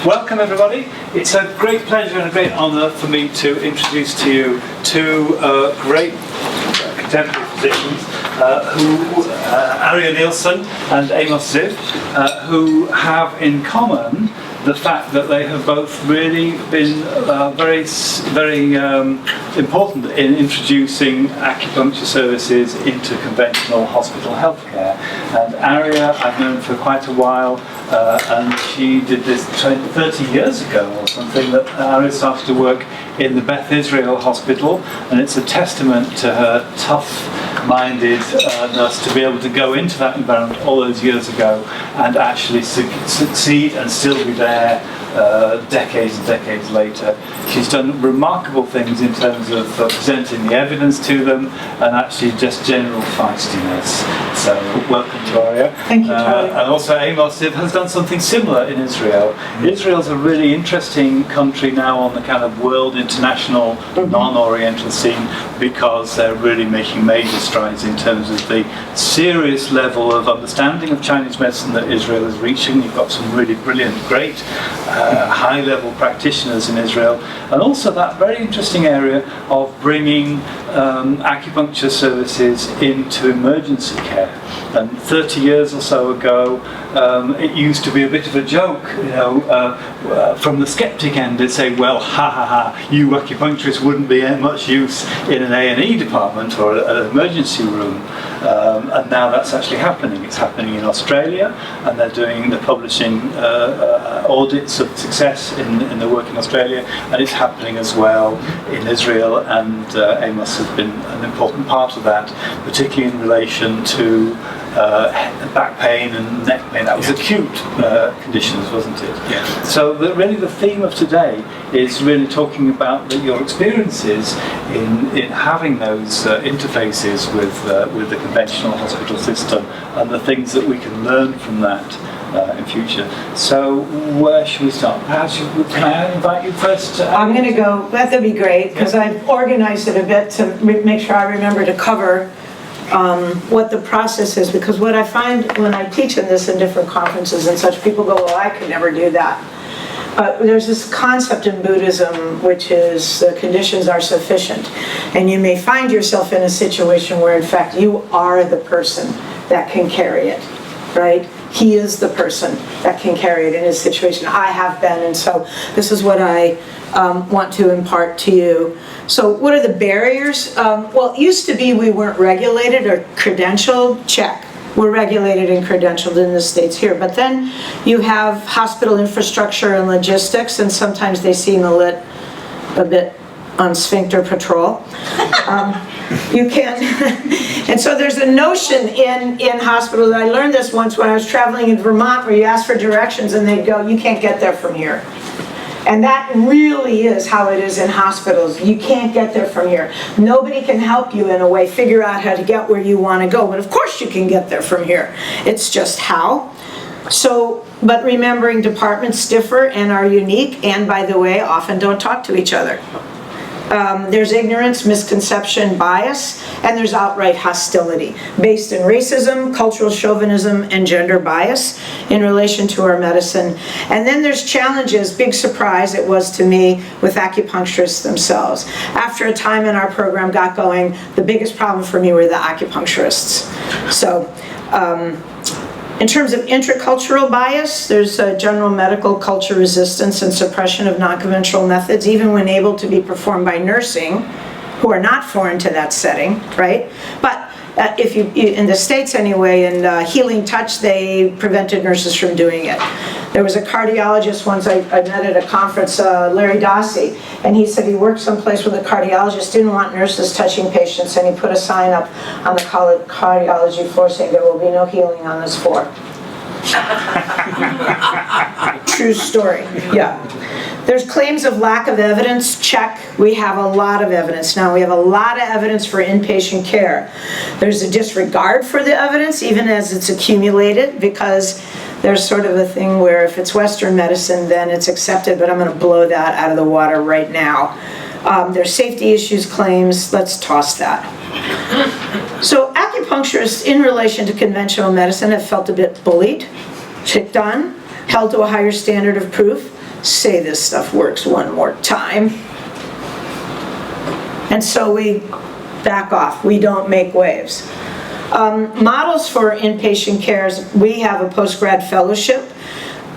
Welcome everybody. It's a great pleasure and a great honour for me to introduce to you two great contemporary physicians Arya Nielsen and Amos, who have in common the fact that they have both really been very important in introducing acupuncture services into conventional hospital healthcare. And Arya I've known for quite a while, and she did this 30 years ago or something, that Arya started to work in the Beth Israel Hospital, and it's a testament to her tough-mindedness to be able to go into that environment all those years ago and actually succeed and still be there decades and decades later. She's done remarkable things in terms of presenting the evidence to them and actually just general feistiness. So welcome to Arya. Thank you, Charlie. And also Amos has done something similar in Israel. Israel's a really interesting country now on the kind of world international non-Oriental scene, because they're really making major strides in terms of the serious level of understanding of Chinese medicine that Israel is reaching. You've got some really brilliant, great high-level practitioners in Israel, and also that very interesting area of bringing acupuncture services into emergency care. And 30 years or so ago, it used to be a bit of a joke, from the skeptic end. They'd say, well, you acupuncturists wouldn't be much use in an A&E department or an emergency room. And now that's actually happening. It's happening in Australia, and they're publishing audits of success in their work in Australia, and it's happening as well in Israel, and Amos has been an important part of that, particularly in relation to back pain and neck pain. That was acute conditions, wasn't it? Yeah. So really the theme of today is really talking about your experiences in having those interfaces with the conventional hospital system, and the things that we can learn from that in future. So where should we start? Can I invite you first? I'm going to go, that'd be great, because I've organized it a bit to make sure I remember to cover what the process is, because what I find when I teach in this in different conferences and such, people go, well, I could never do that. But there's this concept in Buddhism, which is the conditions are sufficient. And you may find yourself in a situation where, in fact, you are the person that can carry it, right? He is the person that can carry it in his situation. I have been, and so this is what I want to impart to you. So what are the barriers? Well, it used to be we weren't regulated or credentialed, check. We're regulated and credentialed in the States here. But then you have hospital infrastructure and logistics, and sometimes they seem a bit on sphincter patrol. You can, and so there's a notion in hospitals. I learned this once when I was traveling in Vermont, where you ask for directions and they'd go, you can't get there from here. And that really is how it is in hospitals. You can't get there from here. Nobody can help you in a way figure out how to get where you want to go. But of course you can get there from here. It's just how. So, but remembering departments differ and are unique, and by the way, often don't talk to each other. There's ignorance, misconception, bias, and there's outright hostility based in racism, cultural chauvinism, and gender bias in relation to our medicine. And then there's challenges, big surprise it was to me, with acupuncturists themselves. After a time in our program got going, the biggest problem for me were the acupuncturists. So, in terms of intercultural bias, there's general medical culture resistance and suppression of non-conventional methods, even when able to be performed by nursing, who are not foreign to that setting, right? But if you, in the States anyway, in healing touch, they prevented nurses from doing it. There was a cardiologist once I met at a conference, Larry Dossie, and he said he worked someplace where the cardiologist didn't want nurses touching patients, and he put a sign up on the cardiology floor saying there will be no healing on this floor. True story, yeah. There's claims of lack of evidence, check. We have a lot of evidence now. We have a lot of evidence for inpatient care. There's a disregard for the evidence, even as it's accumulated, because there's sort of a thing where if it's Western medicine, then it's accepted, but I'm going to blow that out of the water right now. There's safety issues claims. Let's toss that. So acupuncturists in relation to conventional medicine have felt a bit bullied, picked on, held to a higher standard of proof. say this stuff works one more time. And so we back off. We don't make waves. Models for inpatient cares, we have a post-grad fellowship.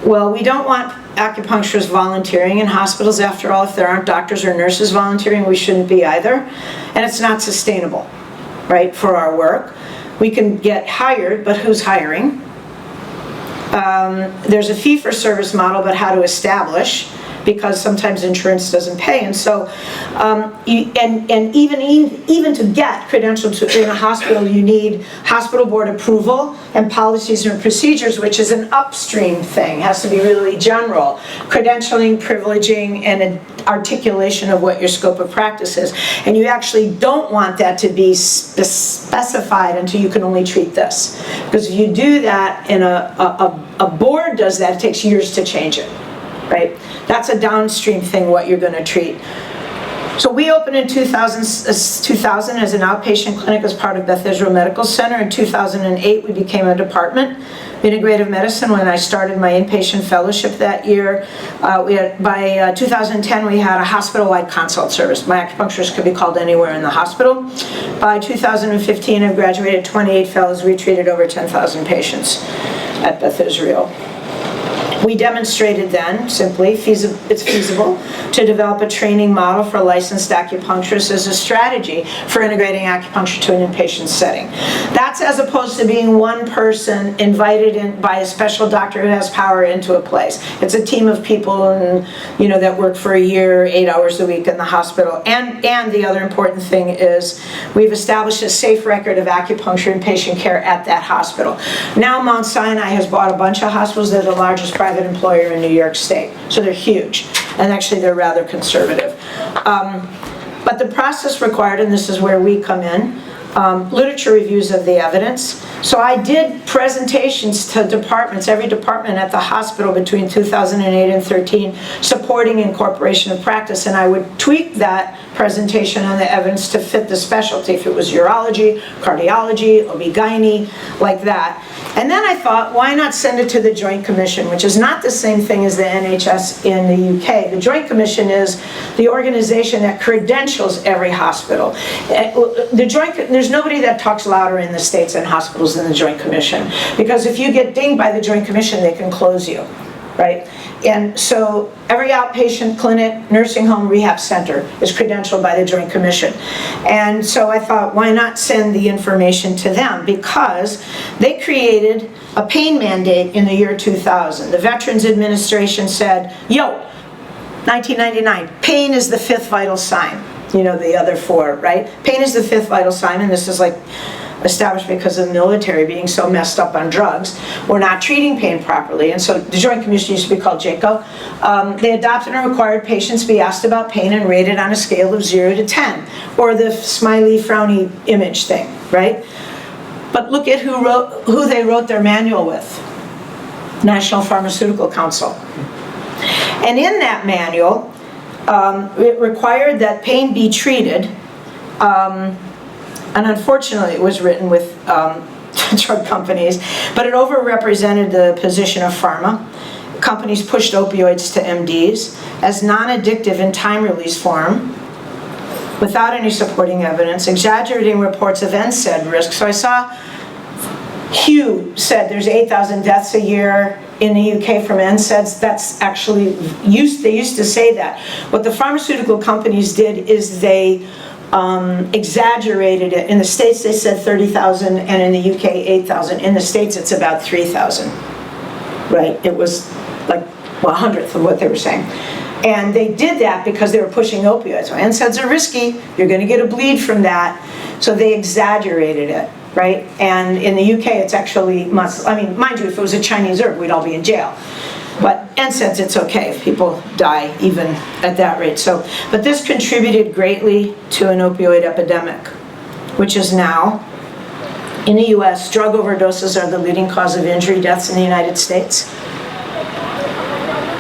Well, we don't want acupuncturists volunteering in hospitals. After all, if there aren't doctors or nurses volunteering, we shouldn't be either. And it's not sustainable, right, for our work. We can get hired, but who's hiring? There's a fee-for-service model, but how to establish, because sometimes insurance doesn't pay. And so, even to get credentialed in a hospital, you need hospital board approval and policies and procedures, which is an upstream thing, has to be really general. Credentialing, privileging, and an articulation of what your scope of practice is. And you actually don't want that to be specified until you can only treat this. Because if you do that, and a board does that, it takes years to change it. Right? That's a downstream thing, what you're going to treat. So we opened in 2000 as an outpatient clinic as part of Beth Israel Medical Center. In 2008, we became a department, integrative medicine, when I started my inpatient fellowship that year. By 2010, we had a hospital-wide consult service. My acupuncturist could be called anywhere in the hospital. By 2015, I've graduated 28 fellows. We treated over 10,000 patients at Beth Israel. We demonstrated then, simply, it's feasible to develop a training model for licensed acupuncturists as a strategy for integrating acupuncture to an inpatient setting. That's as opposed to being one person invited in by a special doctor who has power into a place. It's a team of people and, that work for a year, 8 hours a week in the hospital. And the other important thing is we've established a safe record of acupuncture and patient care at that hospital. Now Mount Sinai has bought a bunch of hospitals. They're the largest private employer in New York State. So they're huge. And actually they're rather conservative. But the process required, and this is where we come in, literature reviews of the evidence. So I did presentations to departments, every department at the hospital between 2008 and 13, supporting incorporation of practice, and I would tweak that presentation on the evidence to fit the specialty, if it was urology, cardiology, OB-GYN, like that. And then I thought, why not send it to the Joint Commission, which is not the same thing as the NHS in the UK. The Joint Commission is the organization that credentials every hospital. There's nobody that talks louder in the States and hospitals than the Joint Commission, because if you get dinged by the Joint Commission, they can close you, right? And so every outpatient clinic, nursing home, rehab center is credentialed by the Joint Commission. And so I thought, why not send the information to them? Because they created a pain mandate in the year 2000. The Veterans Administration said, 1999, pain is the 5th vital sign. The other 4, right? Pain is the 5th vital sign, and this is like established because of the military being so messed up on drugs. We're not treating pain properly, and so the Joint Commission used to be called JACO. They adopted and required patients be asked about pain and rated on a scale of 0 to 10, or the smiley, frowny image thing, right? But look at who they wrote their manual with. National Pharmaceutical Council. And in that manual, it required that pain be treated, and unfortunately it was written with drug companies, but it overrepresented the position of pharma. Companies pushed opioids to MDs as non-addictive in time-release form, without any supporting evidence, exaggerating reports of NSAID risk. So I saw Hugh said there's 8,000 deaths a year in the UK from NSAIDs. That's actually, they used to say that. What the pharmaceutical companies did is they exaggerated it. In the States they said 30,000, and in the UK 8,000. In the States it's about 3,000, right? It was like 1/100th of what they were saying. And they did that because they were pushing opioids. So NSAIDs are risky, you're going to get a bleed from that. So they exaggerated it, right? And in the UK it's actually, mind you, if it was a Chinese herb, we'd all be in jail. But NSAIDs, it's okay if people die even at that rate. So, but this contributed greatly to an opioid epidemic, which is now, in the US, drug overdoses are the leading cause of injury deaths in the United States.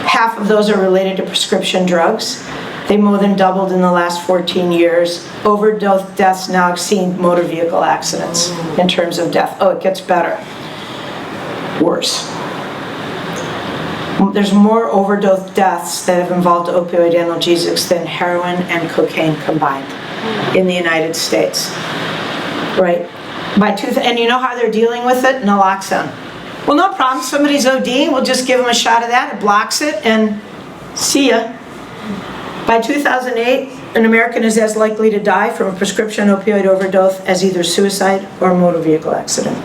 Half of those are related to prescription drugs. They more than doubled in the last 14 years. Overdose deaths now exceed motor vehicle accidents in terms of death. Oh, it gets better. Worse. There's more overdose deaths that have involved opioid analgesics than heroin and cocaine combined in the United States, right? And you know how they're dealing with it? Naloxone. Well, no problem. Somebody's ODing, we'll just give them a shot of that. It blocks it, and see ya. By 2008, an American is as likely to die from a prescription opioid overdose as either suicide or a motor vehicle accident.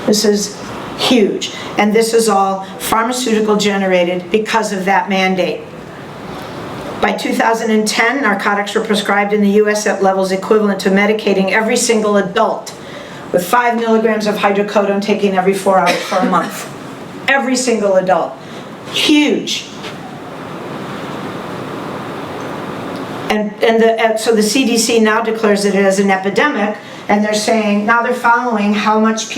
This is huge. And this is all pharmaceutical generated because of that mandate. By 2010, narcotics were prescribed in the US at levels equivalent to medicating every single adult with 5 milligrams of hydrocodone taken every 4 hours for a month. Every single adult. Huge. So the CDC now declares it as an epidemic, and they're saying, now they're following how much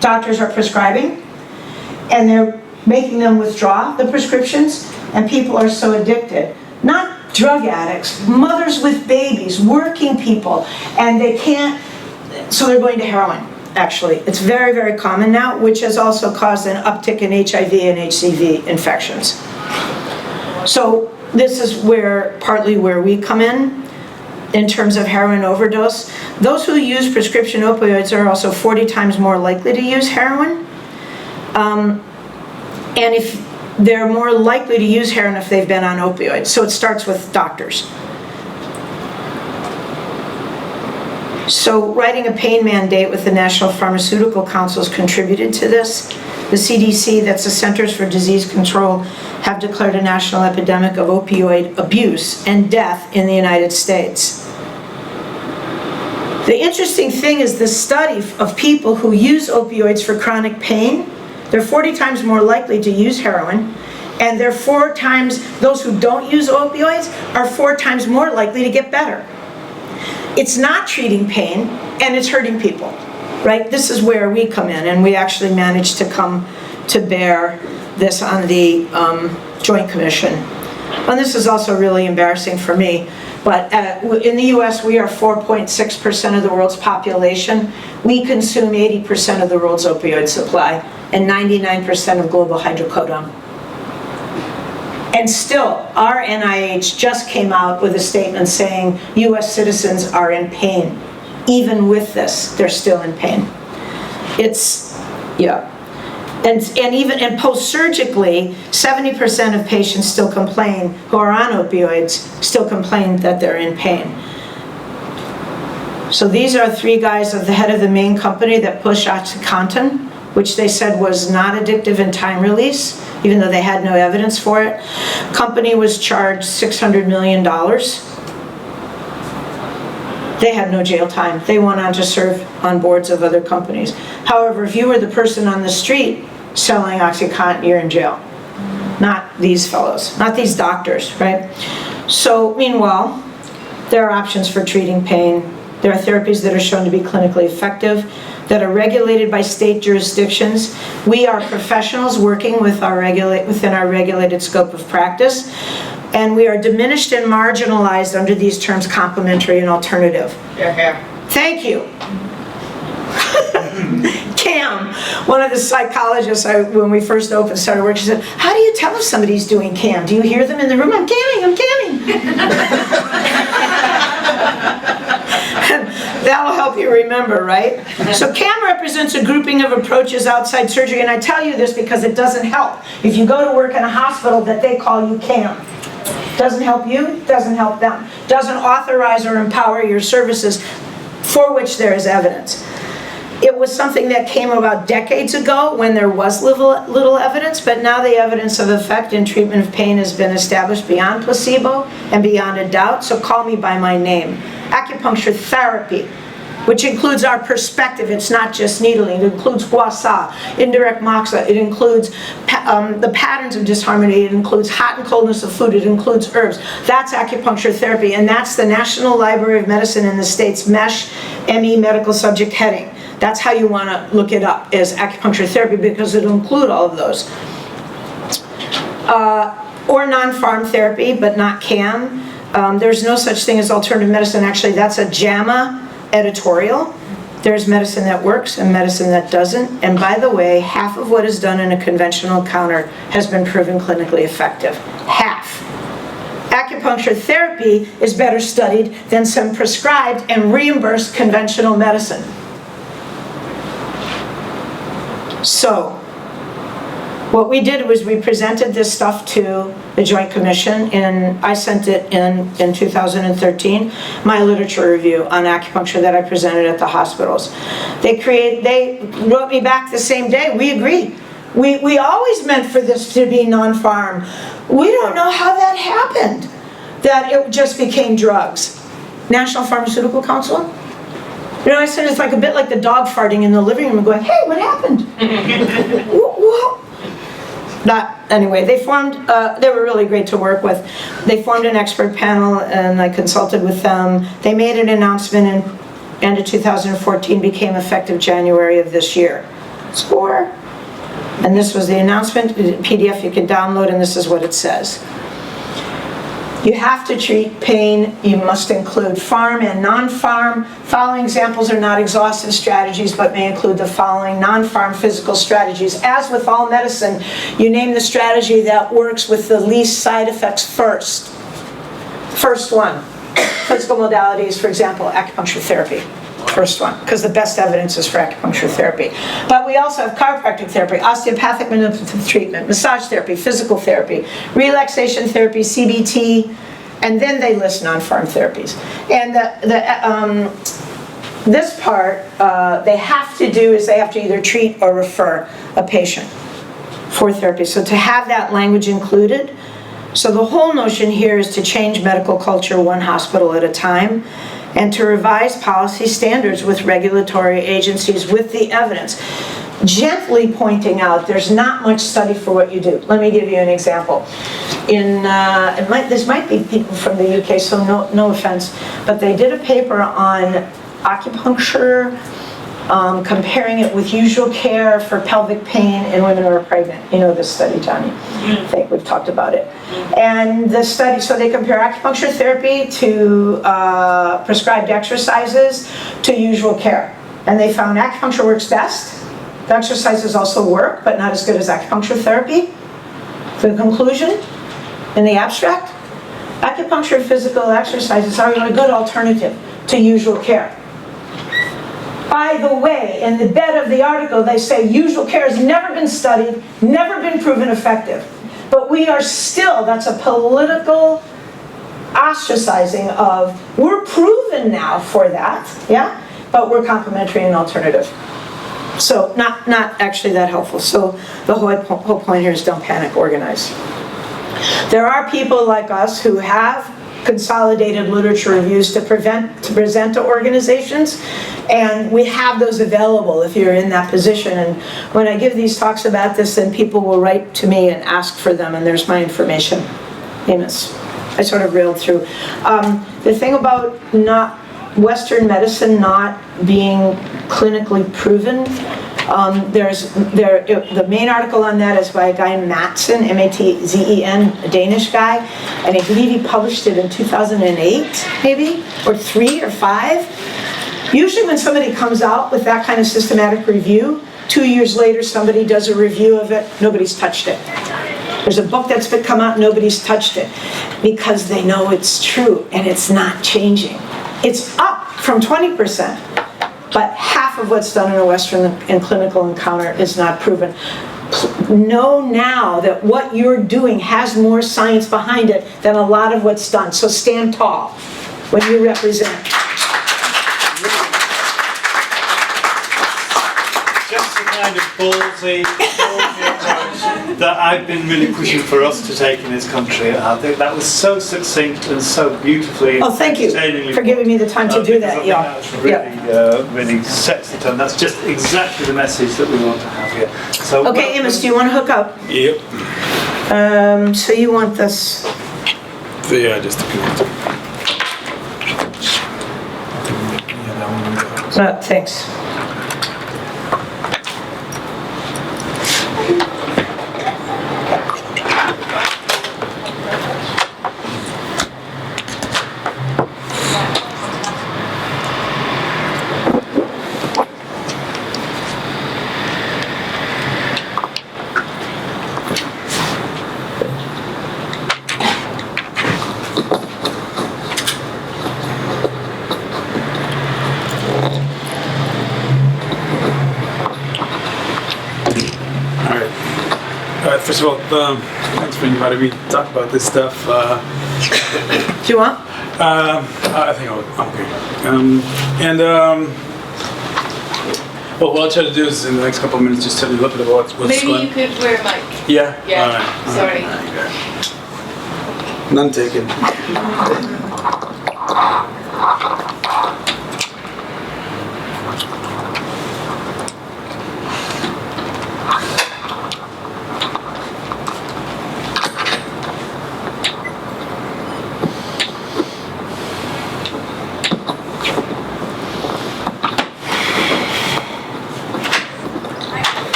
doctors are prescribing, and they're making them withdraw the prescriptions, and people are so addicted. Not drug addicts, mothers with babies, working people, and they can't, so they're going to heroin, actually. It's very, very common now, which has also caused an uptick in HIV and HCV infections. So this is partly where we come in terms of heroin overdose. Those who use prescription opioids are also 40 times more likely to use heroin. And if they're more likely to use heroin if they've been on opioids. So it starts with doctors. So writing a pain mandate with the National Pharmaceutical Council has contributed to this. The CDC, that's the Centers for Disease Control, have declared a national epidemic of opioid abuse and death in the United States. The interesting thing is the study of people who use opioids for chronic pain, they're 40 times more likely to use heroin, and they're 4 times, those who don't use opioids are 4 times more likely to get better. It's not treating pain, and it's hurting people, right? This is where we come in, and we actually managed to come to bear this on the Joint Commission. And this is also really embarrassing for me, but in the US, we are 4.6% of the world's population. We consume 80% of the world's opioid supply and 99% of global hydrocodone. And still, our NIH just came out with a statement saying US citizens are in pain. Even with this, they're still in pain. It's, yeah. And post-surgically, 70% of patients still complain, who are on opioids, still complain that they're in pain. So these are 3 guys of the head of the main company that pushed OxyContin, which they said was not addictive in time release, even though they had no evidence for it. Company was charged $600 million. They had no jail time. They went on to serve on boards of other companies. However, if you were the person on the street selling OxyContin, you're in jail. Not these fellows, not these doctors, right? So meanwhile, there are options for treating pain. There are therapies that are shown to be clinically effective, that are regulated by state jurisdictions. We are professionals working within our regulated scope of practice, and we are diminished and marginalized under these terms, complementary and alternative. Yeah. Thank you. CAM, one of the psychologists, when we first started work, she said, how do you tell if somebody's doing CAM? Do you hear them in the room? I'm camming. That'll help you remember, right? So CAM represents a grouping of approaches outside surgery, and I tell you this because it doesn't help. If you go to work in a hospital that they call you CAM. Doesn't help you, doesn't help them. Doesn't authorize or empower your services for which there is evidence. It was something that came about decades ago when there was little evidence, but now the evidence of effect in treatment of pain has been established beyond placebo and beyond a doubt, so call me by my name. Acupuncture therapy, which includes our perspective. It's not just needling. It includes gua sha, indirect moxa. It includes the patterns of disharmony. It includes hot and coldness of food. It includes herbs. That's acupuncture therapy, and that's the National Library of Medicine in the States, ME medical subject heading. That's how you want to look it up, is acupuncture therapy, because it'll include all of those. Or non-pharm therapy, but not CAM. There's no such thing as alternative medicine. Actually, that's a JAMA editorial. There's medicine that works and medicine that doesn't. And by the way, half of what is done in a conventional encounter has been proven clinically effective. Half. Acupuncture therapy is better studied than some prescribed and reimbursed conventional medicine. So, what we did was we presented this stuff to the Joint Commission, and I sent it in 2013, my literature review on acupuncture that I presented at the hospitals. They wrote me back the same day, we agree. We always meant for this to be non-farm. We don't know how that happened, that it just became drugs. National Pharmaceutical Council? You know, I said it's like a bit like the dog farting in the living room and going, hey, what happened? Anyway, they were really great to work with. They formed an expert panel and I consulted with them. They made an announcement in end of 2014, became effective January of this year. Score. And this was the announcement, PDF you can download, and this is what it says. You have to treat pain. You must include farm and non-farm. Following examples are not exhaustive strategies, but may include the following non-farm physical strategies. As with all medicine, you name the strategy that works with the least side effects first. First one, physical modalities, for example, acupuncture therapy. First one, because the best evidence is for acupuncture therapy. But we also have chiropractic therapy, osteopathic manipulative treatment, massage therapy, physical therapy, relaxation therapy, CBT, and then they list non-farm therapies. And this part, they have to do is they have to either treat or refer a patient for therapy. So to have that language included, so the whole notion here is to change medical culture one hospital at a time, and to revise policy standards with regulatory agencies with the evidence. Gently pointing out there's not much study for what you do. Let me give you an example. This might be people from the UK, so no offense, but they did a paper on acupuncture, comparing it with usual care for pelvic pain in women who are pregnant. You know this study, Johnny. I think we've talked about it. And the study, so they compare acupuncture therapy to prescribed exercises to usual care. And they found acupuncture works best. The exercises also work, but not as good as acupuncture therapy. The conclusion, in the abstract, acupuncture physical exercises are a good alternative to usual care. By the way, in the bed of the article, they say usual care has never been studied, never been proven effective. But we are still, that's a political ostracizing of, we're proven now for that, yeah? But we're complementary and alternative. So not actually that helpful. So the whole point here is don't panic, organize. There are people like us who have consolidated literature reviews to present to organizations, and we have those available if you're in that position. And when I give these talks about this, then people will write to me and ask for them, and there's my information. Amos. I sort of reeled through. The thing about Western medicine not being clinically proven, the main article on that is by a guy Matsen, M-A-T-Z-E-N, a Danish guy, and I believe he published it in 2008, maybe, or 3 or 5. Usually when somebody comes out with that kind of systematic review, 2 years later somebody does a review of it, nobody's touched it. There's a book that's come out, nobody's touched it, because they know it's true and it's not changing. It's up from 20%. But half of what's done in a Western and clinical encounter is not proven. Know now that what you're doing has more science behind it than a lot of what's done. So stand tall when you represent. Just the kind of ballsy approach that I've been really pushing for us to take in this country. I think that was so succinct and so beautifully. Oh, thank you for giving me the time to do that. Yeah, really sets the tone. That's just exactly the message that we want to have here. So, okay, Amos, do you want to hook up? Yep. So you want this? Yeah, just to connect. Thanks. first of all, thanks for inviting me to talk about this stuff. Do you want? I think I'm okay. Well, what I'll try to do is in the next couple of minutes just tell you a little bit about what's Maybe going on. you could wear a mic. Yeah? Yeah, All right. sorry. None taken.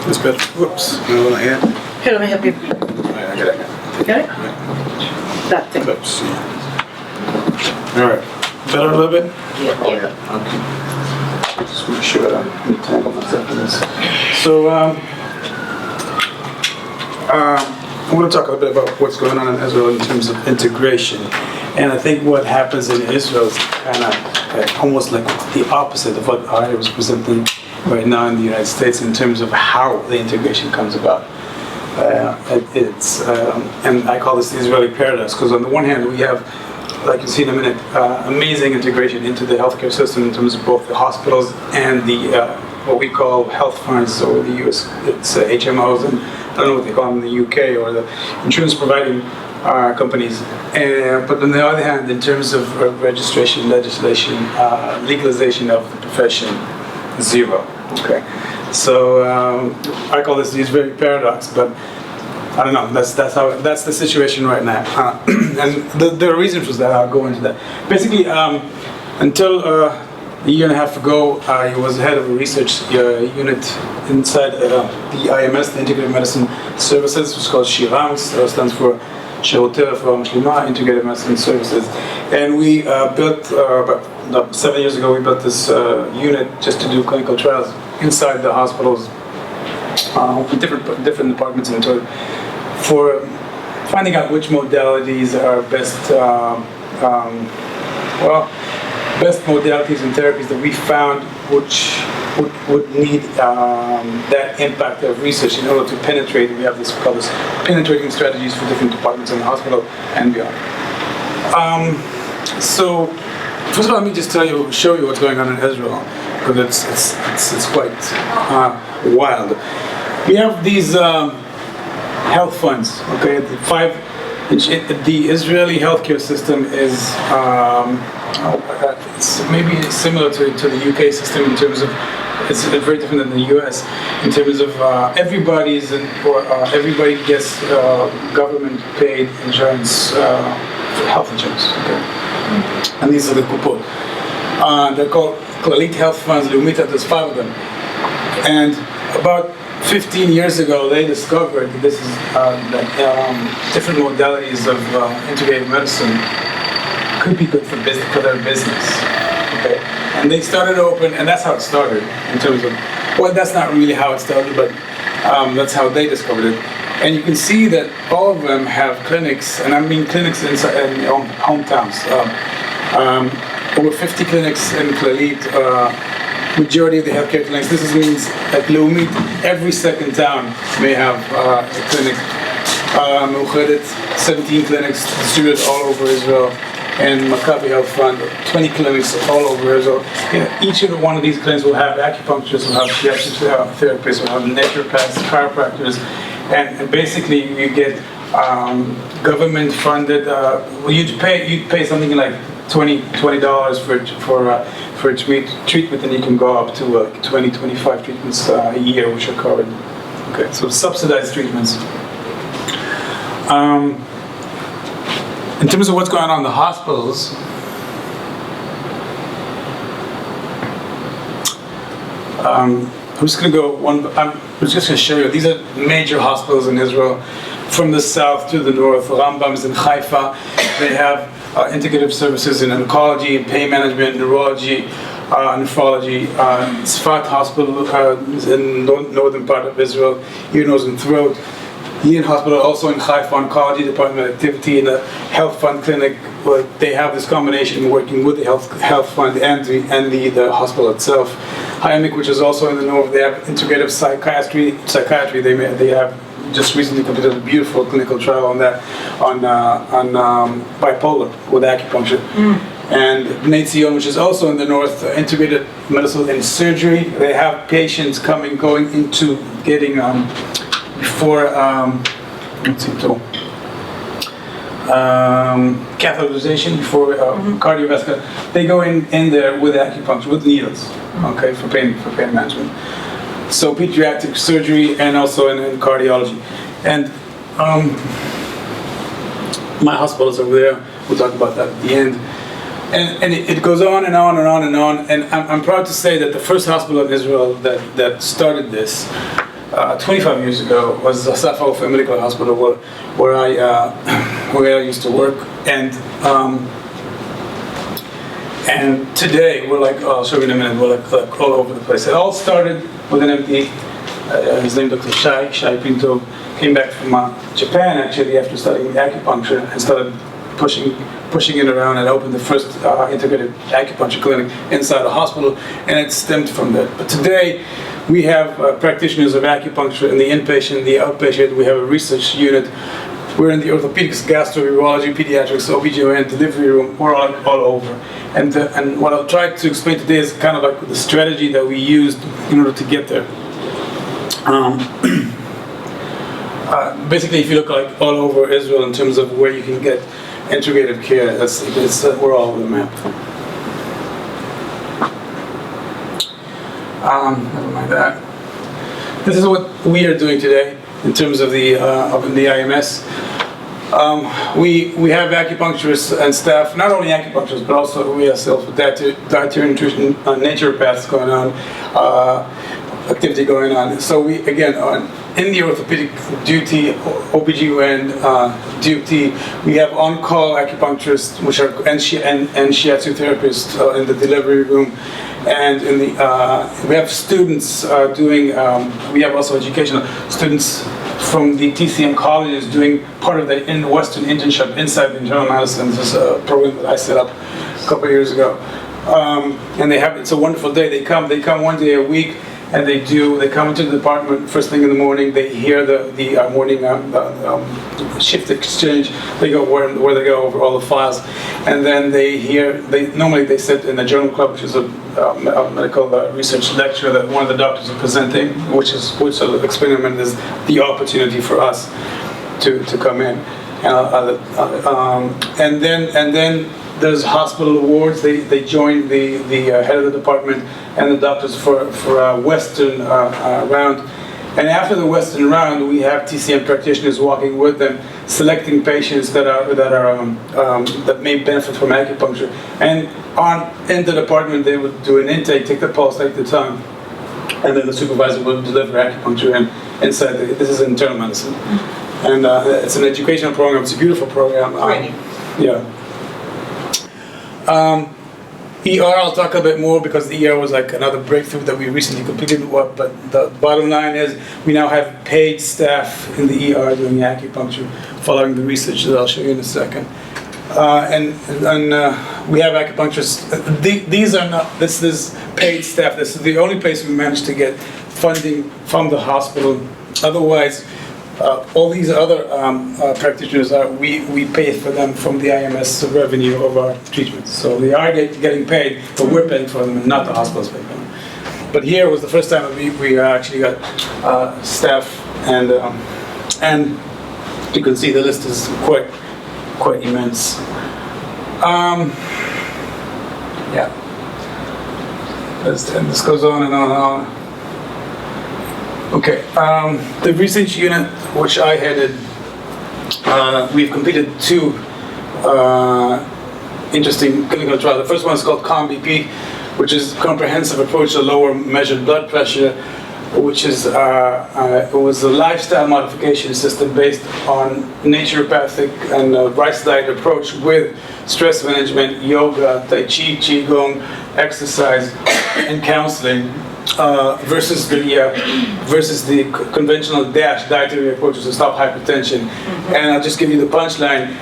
This better. Whoops. No, not yet. Here, let me help you. All right, I got it. Got it? That thing. Oops. All right. Better a little bit? Yeah. Okay. Just make sure I don't entangle myself in this. So, I want to talk a little bit about what's going on in Israel in terms of integration. And I think what happens in Israel is kind of almost like the opposite of what Arya was presenting right now in the United States in terms of how the integration comes about. And I call this the Israeli paradox, because on the one hand we have, like you see in a minute, amazing integration into the healthcare system in terms of both the hospitals and the what we call health funds, or the US, it's HMOs, and I don't know what they call them in the UK, or the insurance providing companies. But on the other hand, in terms of registration, legislation, legalization of the profession, zero. Okay, so I call this the Israeli paradox, but I don't know. That's the situation right now, and there are reasons for that. I'll go into that. Basically, until a year and a half ago, I was head of a research unit inside the IMS, the Integrated Medicine Services. It's called SHIRAMS. That stands for Shirotei Refuah Mishlimah, Integrated Medicine Services. And we built, about 7 years ago, we built this unit just to do clinical trials inside the hospitals, with different departments into it, for finding out which modalities are best, best modalities and therapies that we found which would need that impact of research in order to penetrate. We have this called this penetrating strategies for different departments in the hospital and beyond. So first of all, let me just show you what's going on in Israel, because it's quite wild. We have these health funds. Okay, the Israeli healthcare system is it's maybe similar to the UK system in terms of it's very different than the US in terms of everybody gets government paid insurance, health insurance. Okay, and these are the kupot. They're called Clalit Health Funds. There's 5 of them, and about 15 years ago, they discovered that this is different modalities of integrative medicine could be good for their business. Okay, and they started open, and that's how it started. In terms of, well, that's not really how it started, but that's how they discovered it. And you can see that all of them have clinics, and I mean clinics in their own hometowns. Over 50 clinics in Clalit. Majority of the healthcare clinics. This means at Leumit, every second town may have a clinic. Meuchedet, 17 clinics distributed all over Israel, and Maccabi Health Fund, 20 clinics all over Israel. Each of one of these clinics will have acupuncturists, will have shiatsu therapists, will have naturopaths, chiropractors, and basically you get government funded. You'd pay something like $20 for a treatment, and you can go up to 20-25 treatments a year, which are covered. Okay, so subsidized treatments. In terms of what's going on in the hospitals, I'm just going to go I'm just going to show you. These are major hospitals in Israel, from the south to the north. Rambam's in Haifa. They have integrative services in oncology, pain management, neurology, nephrology. Sfat Hospital is in the northern part of Israel, ear, nose, and throat. Lean Hospital, also in Haifa Oncology Department activity in the Health Fund Clinic, where they have this combination working with the Health Fund and the hospital itself. Hayamik, which is also in the north, they have integrative psychiatry. They have just recently completed a beautiful clinical trial on that, on bipolar with acupuncture. And Bnei Zion, which is also in the north, integrated medicine and surgery. They have patients going into getting catheterization for cardiovascular. They go in there with acupuncture, with needles, okay, for pain management. So pediatric surgery and also in cardiology. And my hospital is over there. We'll talk about that at the end. And it goes on and on and on and on. And I'm proud to say that the first hospital in Israel that started this 25 years ago was the Safa Medical Hospital where I used to work. And today we're like, I'll show you in a minute, we're like all over the place. It all started with an MD, his name Dr. Shai Pinto, came back from Japan actually after studying acupuncture and started pushing it around and opened the first integrated acupuncture clinic inside a hospital, and it stemmed from that. But today we have practitioners of acupuncture in the inpatient, the outpatient. We have a research unit. We're in the orthopedics, gastroenterology, pediatrics, OBGYN, delivery room. We're all over. And what I'll try to explain today is kind of like the strategy that we used in order to get there. Basically, if you look like all over Israel in terms of where you can get integrative care, we're all over the map. Never mind that. This is what we are doing today in terms of the IMS. We have acupuncturists and staff, not only acupuncturists, but also we ourselves with dietary nutrition, naturopaths going on, activity going on. So we, again, in the orthopedic duty, OBGYN duty, we have on-call acupuncturists, which are and shiatsu therapists in the delivery room, and in the we have students doing. We have also educational students from the TCM colleges doing part of the Western internship inside the internal medicine. This is a program that I set up a couple of years ago, and it's a wonderful day. They come one day a week. And they come into the department first thing in the morning. They hear the morning shift exchange. They go where they go over all the files, and then they normally sit in the journal club, which is a medical research lecture that one of the doctors are presenting, which the experiment is the opportunity for us to come in, and then. There's hospital awards. They join the head of the department and the doctors for a Western round. And after the Western round, we have TCM practitioners walking with them, selecting patients that may benefit from acupuncture. And in the department, they would do an intake, take the pulse, take the tongue, and then the supervisor will deliver acupuncture inside. This is internal medicine, and it's an educational program. It's a beautiful program. Yeah. ER, I'll talk a bit more because the ER was like another breakthrough that we recently completed. But the bottom line is we now have paid staff in the ER doing acupuncture, following the research that I'll show you in a second. And we have acupuncturists. This is paid staff. This is the only place we managed to get funding from the hospital. Otherwise, all these other practitioners we pay for them from the IMS revenue of our treatments. So they are getting paid, but we're paying for them, and not the hospitals paying for them. But here was the first time that we actually got staff, and you can see the list is quite immense. Yeah. This goes on and on and on. Okay, the research unit, which I headed, we've completed 2 interesting clinical trials. The first one is called COM-BP, which is comprehensive approach to lower measured blood pressure, which is it was a lifestyle modification system based on naturopathic and rice diet approach with stress management, yoga, tai chi, qigong, exercise, and counseling. versus the conventional DASH dietary approaches to stop hypertension. And I'll just give you the punchline.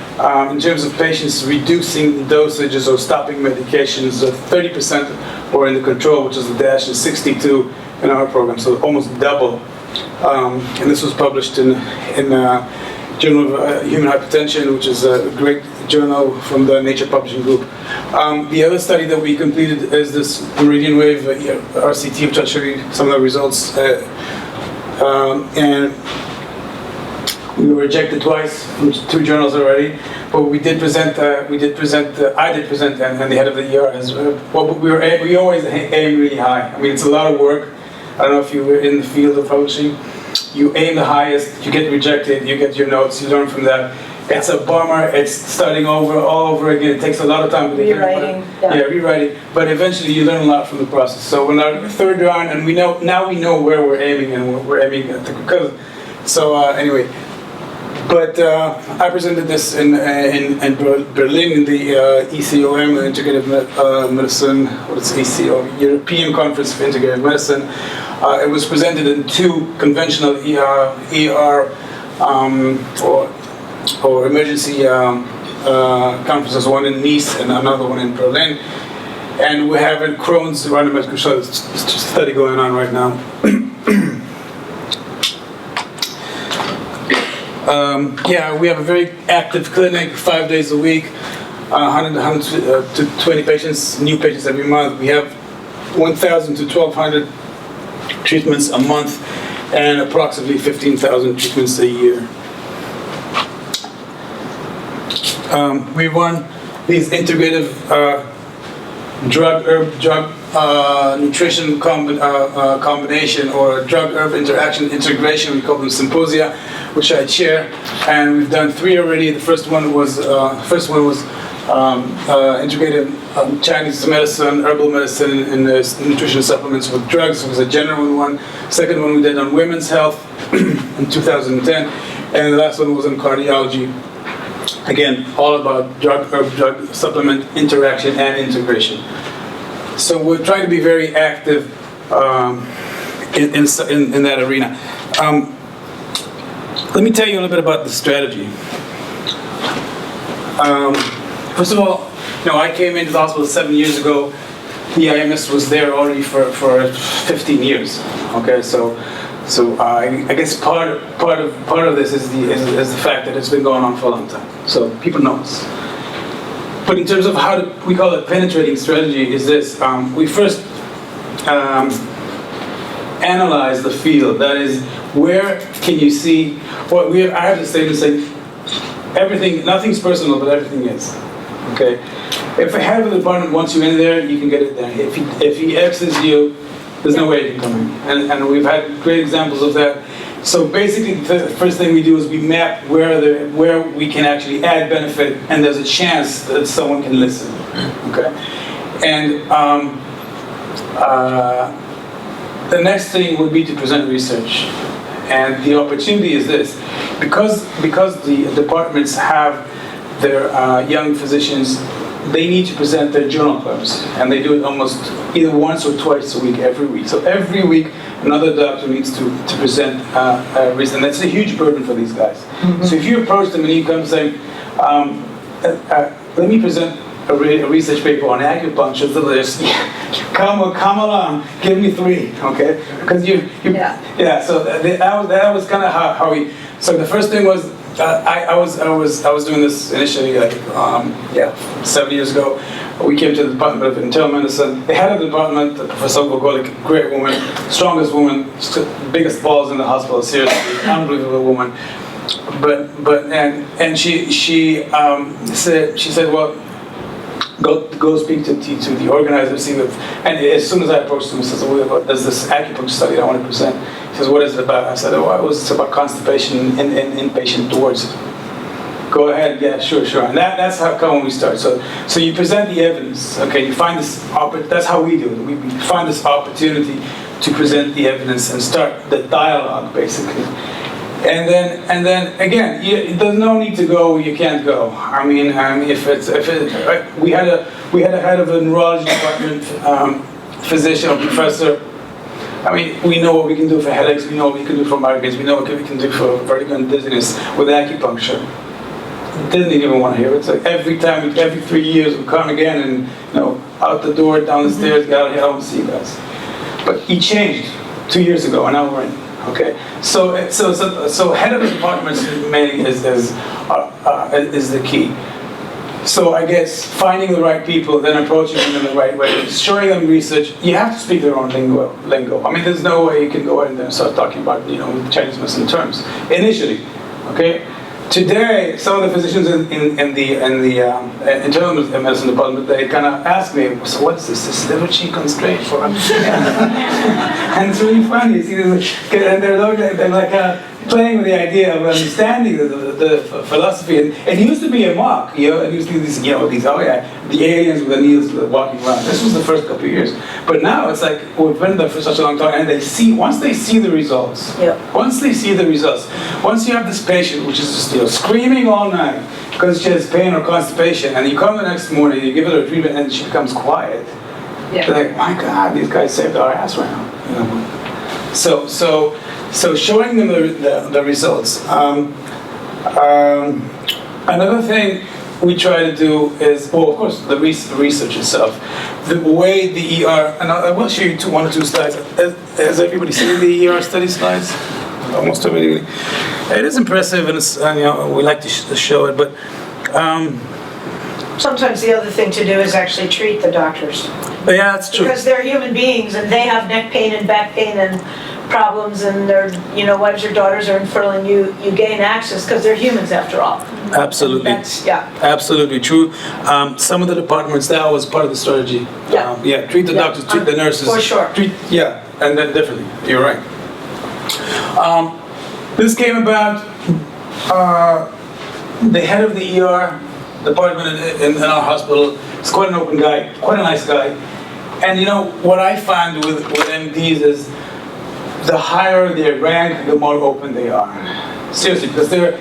In terms of patients reducing dosages or stopping medications, 30% were in the control, which is the DASH, and 62 in our program, so almost double. And this was published in Journal of Human Hypertension, which is a great journal from the Nature Publishing Group. The other study that we completed is this meridian wave RCT, which I'll show you some of the results. And we were rejected twice from 2 journals already, but we did present. I did present, and the head of the ER as well. But we always aim really high. I mean, it's a lot of work. I don't know if you were in the field of publishing. You aim the highest, you get rejected, you get your notes, you learn from that. It's a bummer, it's starting all over again. It takes a lot of time. Rewriting. Rewriting. But eventually you learn a lot from the process. So we're now 3rd round, and we know where we're aiming, and we're aiming at the. So anyway, but I presented this in Berlin in the ECOM, Integrative Medicine. What is ECOM? European Conference for Integrative Medicine. It was presented in 2 conventional ER or emergency conferences, one in Nice and another one in Berlin. And we have a Crohn's randomized study going on right now. We have a very active clinic, 5 days a week, 100 to 20 patients, new patients every month. We have 1,000 to 1,200 treatments a month, and approximately 15,000 treatments a year. We run these integrative drug nutrition combination, or drug-herb interaction integration. We call them symposia, which I chair, and we've done 3 already. The first one was integrated Chinese medicine, herbal medicine, and nutrition supplements with drugs. It was a general one. Second one we did on women's health in 2010, and the last one was on cardiology. Again, all about drug supplement interaction and integration. So we're trying to be very active in that arena. Let me tell you a little bit about the strategy. First of all, I came into the hospital 7 years ago. The Amos was there already for 15 years. Okay, so I guess part of this is the fact that it's been going on for a long time. So people know us. But in terms of we call it penetrating strategy, is this: we first analyze the field. That is, where can you see? Well, I have to say everything. Nothing's personal, but everything is. Okay. If a head of the department wants you in there, you can get it there. If he X's you, there's no way you can come in. And we've had great examples of that. So basically, the first thing we do is we map where we can actually add benefit, and there's a chance that someone can listen. Okay. And the next thing would be to present research. And the opportunity is this: because the departments have their young physicians, they need to present their journal clubs, and they do it almost either once or twice a week, every week. So every week, another doctor needs to present reason. That's a huge burden for these guys. Mm-hmm. So if you approach them and you come saying, let me present a research paper on acupuncture, so there's, come along, give me 3, okay? Because so that was kind of how we. So the first thing was, I was doing this initially 7 years ago. We came to the Department of Internal Medicine. The head of the department, Professor Gogolik, great woman, strongest woman, biggest balls in the hospital, seriously, unbelievable woman. And she said, well, go speak to the organizer, see what. And as soon as I approached him, he says, well, there's this acupuncture study I want to present. He says, what is it about? I said, it's about constipation in inpatient wards. Go ahead, yeah, sure. And that's how come we start. So you present the evidence, okay? You find this, that's how we do it. We find this opportunity to present the evidence and start the dialogue, basically. And then again, there's no need to go where you can't go. I mean, we had a head of a neurology department, physician or professor, I mean, we know what we can do for headaches, we know what we can do for migraines, we know what we can do for vertigo and dizziness with acupuncture. Didn't even want to hear it. It's like every 3 years we come again and, you know, out the door, down the stairs, get out of here, I want to see you guys. But he changed 2 years ago, and now we're in. Okay, so head of the department mainly is the key. So I guess finding the right people, then approaching them in the right way, showing them research. You have to speak their own lingo. I mean, there's no way you can go out and start talking about, you know, Chinese medicine terms initially. Okay. Today, some of the physicians in the internal medicine department, they kind of ask me, so what's this liver qi constraint for? And it's really funny. See, and they're like playing with the idea of understanding the philosophy. And it used to be a mock, you know. It used to be these, you know, the aliens with the Nielsen walking around. This was the first couple of years. But now it's like we've been there for such a long time, and once they see the results, once you have this patient which is just, you know, screaming all night because she has pain or constipation, and you come the next morning, you give her a treatment, and she becomes quiet. They're like, my God, these guys saved our ass right now. You know? So showing them the results. Another thing we try to do is, well, of course, the research itself. The way the ER, and I will show you one or two slides. Has everybody seen the ER study slides? Almost everybody. It is impressive, and it's, you know, we like to show it, but. Sometimes the other thing to do is actually treat the doctors. Yeah, that's true. Because they're human beings, and they have neck pain and back pain and problems, and their, you know, wives or daughters are infertile, and you gain access because they're humans after all. Absolutely. Absolutely true. Some of the departments, that was part of the strategy. Treat the doctors, treat the nurses. For sure. And then definitely, you're right. This came about, the head of the ER department in our hospital is quite an open guy, quite a nice guy. And you know, what I find with MDs is the higher their rank, the more open they are. Seriously, because they've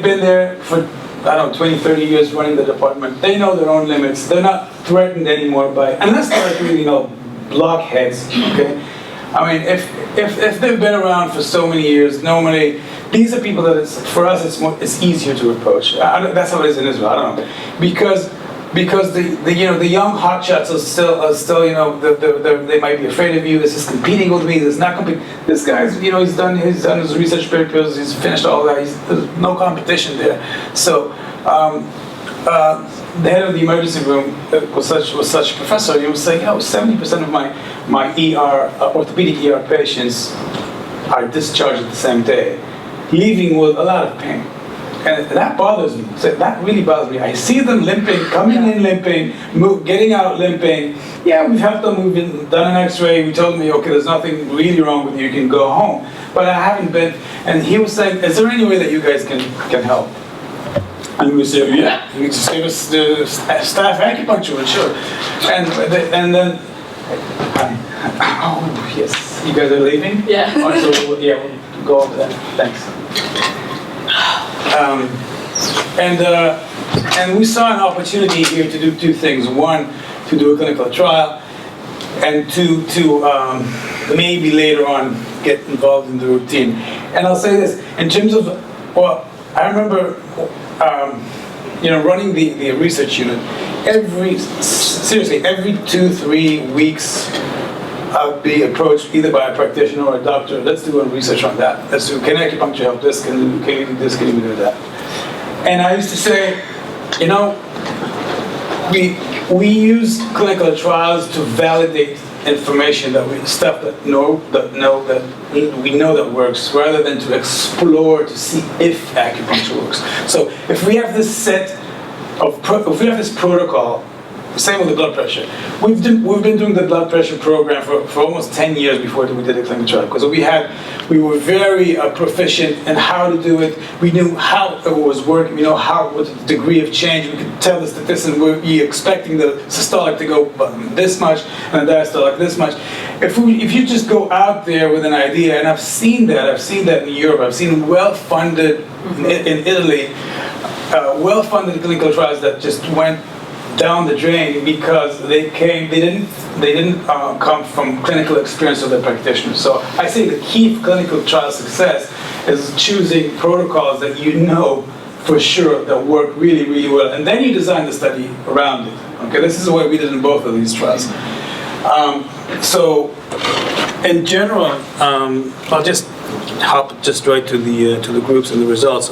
been there for, I don't know, 20, 30 years running the department. They know their own limits. They're not threatened anymore by, unless they're like really, you know, blockheads, okay? I mean, if they've been around for so many years, normally, these are people that for us it's easier to approach. That's how it is in Israel. I don't know, because the young hotshots are still you know, they might be afraid of you. This is competing with me. This is not competing. This guy's, you know, he's done his research papers. He's finished all that. There's no competition there. So the head of the emergency room was such a professor. He was saying, you know, 70% of my ER orthopedic ER patients are discharged the same day, leaving with a lot of pain. And that bothers me. So that really bothers me. I see them limping, coming in limping, getting out limping. Yeah, we've helped them. We've done an X-ray. We told them, okay, there's nothing really wrong with you. You can go home. But I haven't been. And he was saying, is there any way that you guys can help? And we said, yeah, you just give us the staff acupuncture, sure. And then, oh yes, you guys are leaving? Yeah. So we'll go over that. Thanks. And we saw an opportunity here to do two things. One, to do a clinical trial, and two, to maybe later on get involved in the routine. And I'll say this, in terms of, well, I remember, you know, running the research unit. Every 2-3 weeks, I'll be approached either by a practitioner or a doctor. Let's do a research on that. Let's do, can acupuncture help this? Can you do this? Can you do that? And I used to say, you know, we use clinical trials to validate information that we know that works, rather than to explore to see if acupuncture works. So if we have this protocol, same with the blood pressure. We've been doing the blood pressure program for almost 10 years before we did a clinical trial, because we were very proficient in how to do it. We knew how it was working. We know what the degree of change. We could tell the statistician we're expecting the systolic to go this much and the diastolic this much. If you just go out there with an idea, and I've seen that in Europe. I've seen well-funded in Italy, well-funded clinical trials that just went down the drain because they didn't come from clinical experience of the practitioners. So I say the key for clinical trial success is choosing protocols that you know for sure that work really, really well, and then you design the study around it. Okay, this is the way we did in both of these trials. So, in general, I'll just hop right to the groups and the results.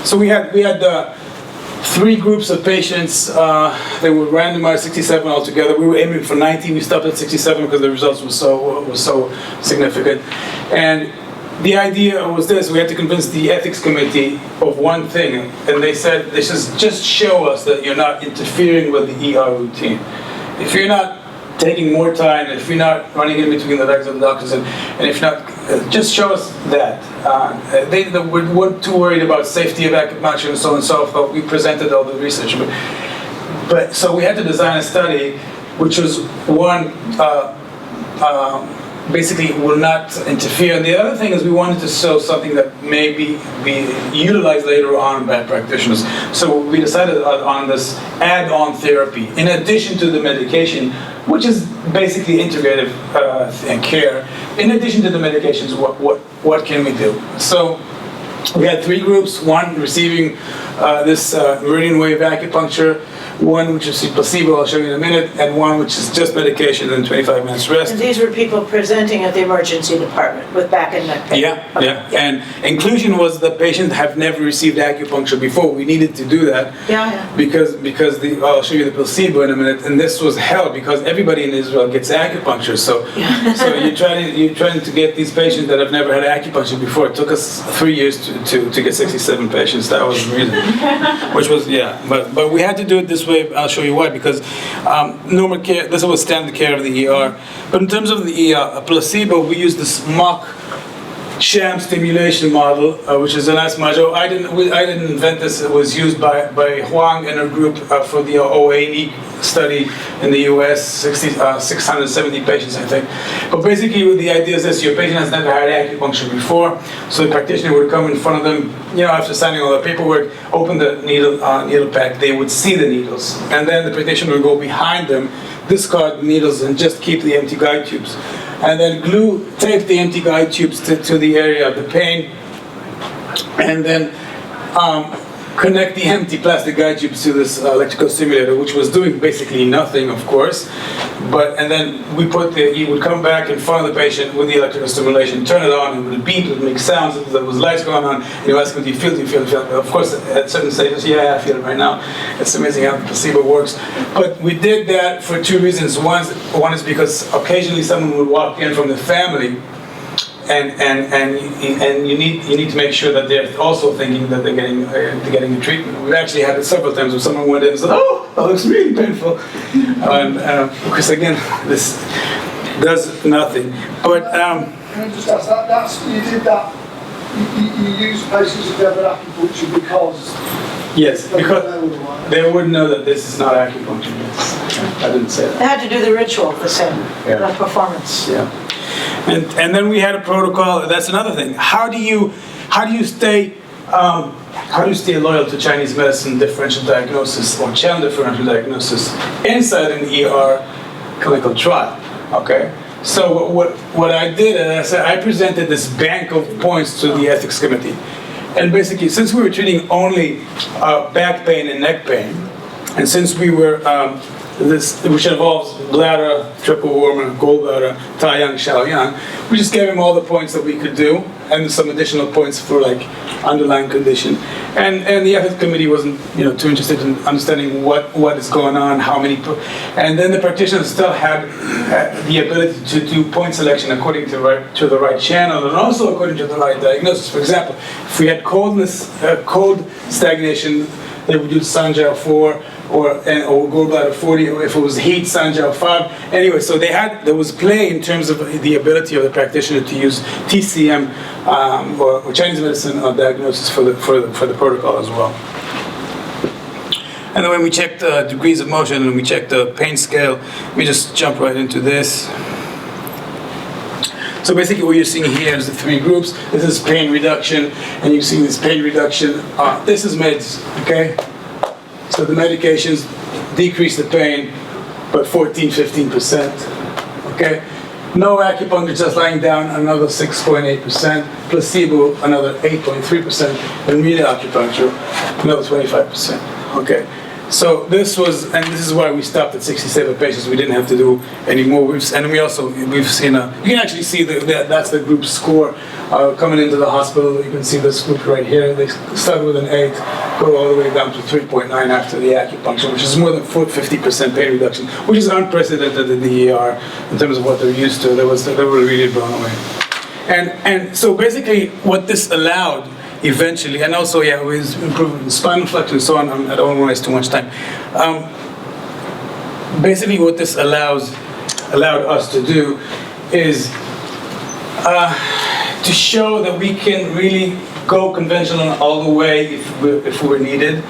So we had 3 groups of patients. They were randomized 67 altogether. We were aiming for 90. We stopped at 67 because the results were so significant. And the idea was this: we had to convince the ethics committee of one thing, and they said, "This is just show us that you're not interfering with the ER routine. If you're not taking more time, if you're not running in between the legs of the doctors, and if not, just show us that." They weren't too worried about safety of acupuncture and so on and so forth, but we presented all the research. But so we had to design a study which was one, basically will not interfere. And the other thing is we wanted to show something that may be utilized later on by practitioners. So we decided on this add-on therapy in addition to the medication, which is basically integrative care. In addition to the medications, what can we do? So we had 3 groups: one receiving this meridian wave acupuncture, one which is placebo, I'll show you in a minute, and one which is just medication and 25 minutes rest. And these were people presenting at the emergency department with back and neck pain. Yeah, okay. Yeah. And inclusion was the patients have never received acupuncture before. We needed to do that. Yeah. Because I'll show you the placebo in a minute, and this was hell because everybody in Israel gets acupuncture. So you're trying to get these patients that have never had acupuncture before. It took us 3 years to get 67 patients. That was the reason. Which was but we had to do it this way. I'll show you why, because normal care, this was standard care of the ER. But in terms of the ER, placebo, we used this mock sham stimulation model, which is a nice module. I didn't invent this. It was used by Huang and her group for the OAE study in the US, 670 patients, I think. But basically, the idea is this: your patient has never had acupuncture before, so the practitioner would come in front of them, after signing all the paperwork, open the needle pack. They would see the needles, and then the practitioner would go behind them, discard the needles, and just keep the empty guide tubes. And then tape the empty guide tubes to the area of the pain, and then connect the empty plastic guide tubes to this electrical stimulator, which was doing basically nothing, of course. And then he would come back in front of the patient with the electrical stimulation, turn it on, it would beep, it would make sounds, there was lights going on, and you ask him, do you feel it? Of course, at certain stages, I feel it right now. It's amazing how the placebo works. But we did that for 2 reasons. One is because occasionally someone would walk in from the family, and you need to make sure that they're also thinking that they're getting a treatment. We've actually had it several times where someone went in and said, "Oh, that looks really painful," and because again, this does nothing. But can I just ask that? You did that. You used patients who never had acupuncture because. Yes, because they wouldn't know that this is not acupuncture. Yes. I didn't say that. They had to do the ritual the same, the performance. Yeah. And then we had a protocol. That's another thing. How do you stay loyal to Chinese medicine differential diagnosis or Chen differential diagnosis inside an ER clinical trial? Okay. So what I did is I presented this bank of points to the ethics committee, and basically, since we were treating only back pain and neck pain, and since we were which involves bladder, triple warmer, gallbladder, Taiyang, Shaoyang, we just gave him all the points that we could do, and some additional points for underlying condition. And the ethics committee wasn't too interested in understanding what is going on, how many, and then the practitioner still had the ability to do point selection according to the right channel, and also according to the right diagnosis. For example, if we had cold stagnation, they would use Sanjiao 4 or gallbladder 40, or if it was heat, Sanjiao 5. Anyway, so there was play in terms of the ability of the practitioner to use TCM or Chinese medicine diagnosis for the protocol as well. And then when we checked degrees of motion and we checked the pain scale, we just jump right into this. So So basically what you're seeing here is the 3 groups. This is pain reduction, and you see this pain reduction. This is meds, okay? So the medications decrease the pain by 14-15%, okay? No acupuncture, just lying down, another 6.8%. Placebo, another 8.3%. And real acupuncture, another 25%, okay? So this is why we stopped at 67 patients. We didn't have to do any more. We've seen you can actually see that's the group score coming into the hospital. You can see this group right here. They start with an 8, go all the way down to 3.9 after the acupuncture, which is more than 50% pain reduction, which is unprecedented in the ER in terms of what they're used to. They were really blown away. And so basically what this allowed eventually, and also, with improvement in spinal flexion and so on, I don't want to waste too much time. Basically what this allowed us to do is to show that we can really go conventional all the way if we're needed.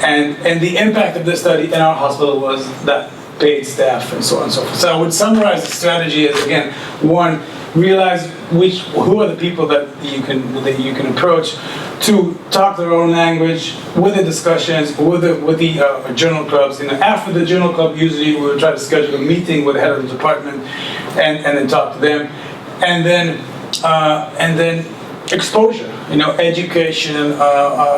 And the impact of this study in our hospital was that paid staff and so on and so forth. So I would summarize the strategy as, again, 1, realize who are the people that you can approach. 2, talk their own language with the discussions, with the journal clubs. After the journal club, usually we would try to schedule a meeting with the head of the department and then talk to them. And then exposure, education,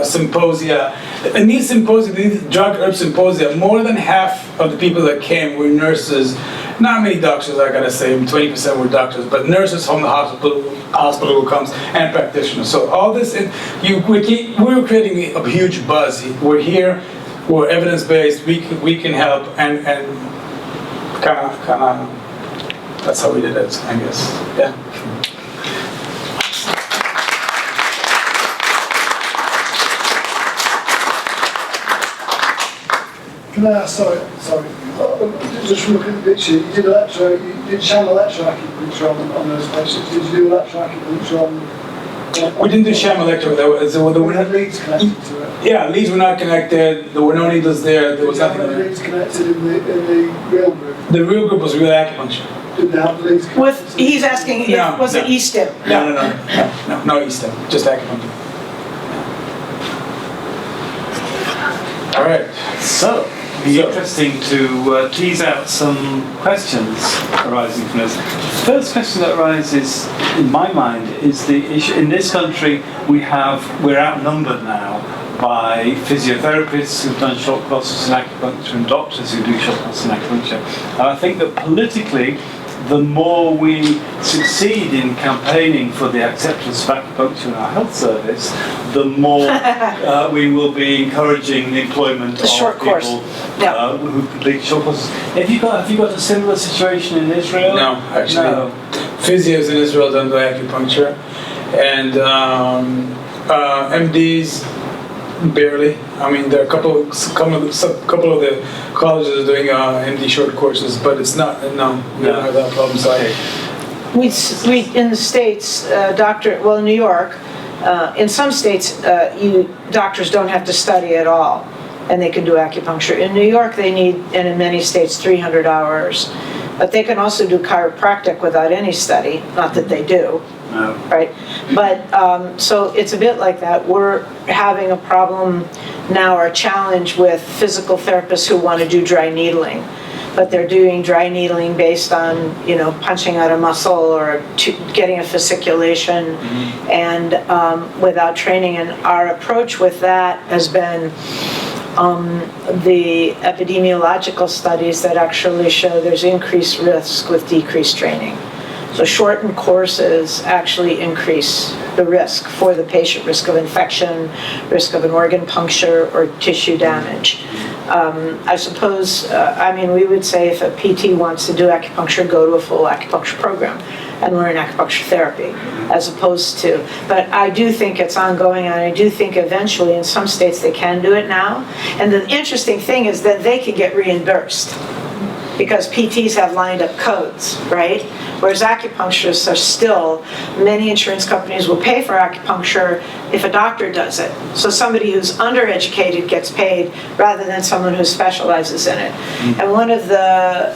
symposia. In these symposia, these drug herb symposia, more than half of the people that came were nurses. Not many doctors, I gotta say, 20% were doctors, but nurses from the hospital who comes, and practitioners. So all this, we're creating a huge buzz. We're here, we're evidence-based, we can help, and kind of, that's how we did it, I guess, yeah. Can I ask, sorry, just from looking at the picture, you did sham electroacupuncture on those patients. Did you do electroacupuncture on? We didn't do sham electro. There were leads connected to it. Yeah, leads were not connected. There were no needles there. There was nothing there. Leads connected in the real group. The real group was real acupuncture. Did they have the leads connected? He's asking was it E-stim? No E-stim, just acupuncture. All right. So, it'd be interesting to tease out some questions arising from this. The first question that arises in my mind is the issue in this country we're outnumbered now by physiotherapists who've done short courses in acupuncture and doctors who do short courses in acupuncture. And I think that politically, the more we succeed in campaigning for the acceptance of acupuncture in our health service, the more we will be encouraging the employment of people who complete short courses. Have you got a similar situation in Israel? No, actually. No. Physios in Israel don't do acupuncture, and MDs barely. I mean, there are a couple of the colleges are doing MD short courses, but it's not. We don't have that problem. So we in the States, in New York, in some states, doctors don't have to study at all, and they can do acupuncture. In New York, they need, and in many states, 300 hours. But they can also do chiropractic without any study. Not that they do. No. Right, but so it's a bit like that. We're having a problem now, or a challenge with physical therapists who want to do dry needling, but they're doing dry needling based on punching out a muscle or getting a fasciculation, and without training. And our approach with that has been the epidemiological studies that actually show there's increased risk with decreased training. So shortened courses actually increase the risk for the patient, risk of infection, risk of an organ puncture or tissue damage. I suppose, we would say if a PT wants to do acupuncture, go to a full acupuncture program and learn acupuncture therapy, as opposed to, but I do think it's ongoing, and I do think eventually in some states they can do it now. And the interesting thing is that they can get reimbursed. because PTs have lined up codes, right? Whereas acupuncturists are still, many insurance companies will pay for acupuncture if a doctor does it. So somebody who's undereducated gets paid rather than someone who specializes in it. And one of the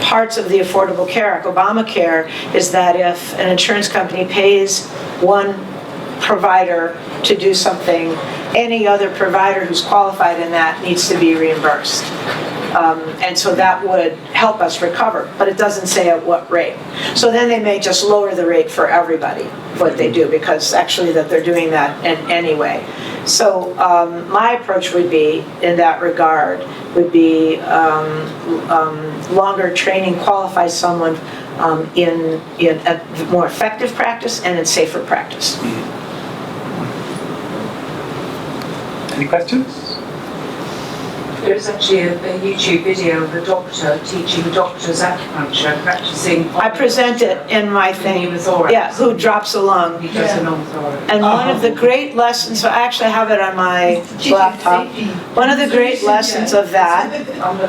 parts of the Affordable Care Act, Obamacare, is that if an insurance company pays one provider to do something, any other provider who's qualified in that needs to be reimbursed. And so that would help us recover, but it doesn't say at what rate. So then they may just lower the rate for everybody, what they do, because actually that they're doing that anyway. So my approach would be, in that regard, would be longer training qualifies someone in a more effective practice and in safer practice. Any questions? There's actually a YouTube video of a doctor teaching doctors acupuncture, practicing. I present it in my thing. Yeah, who drops along. He does an orthorex. And one of the great lessons, so I actually have it on my laptop, one of the great lessons of that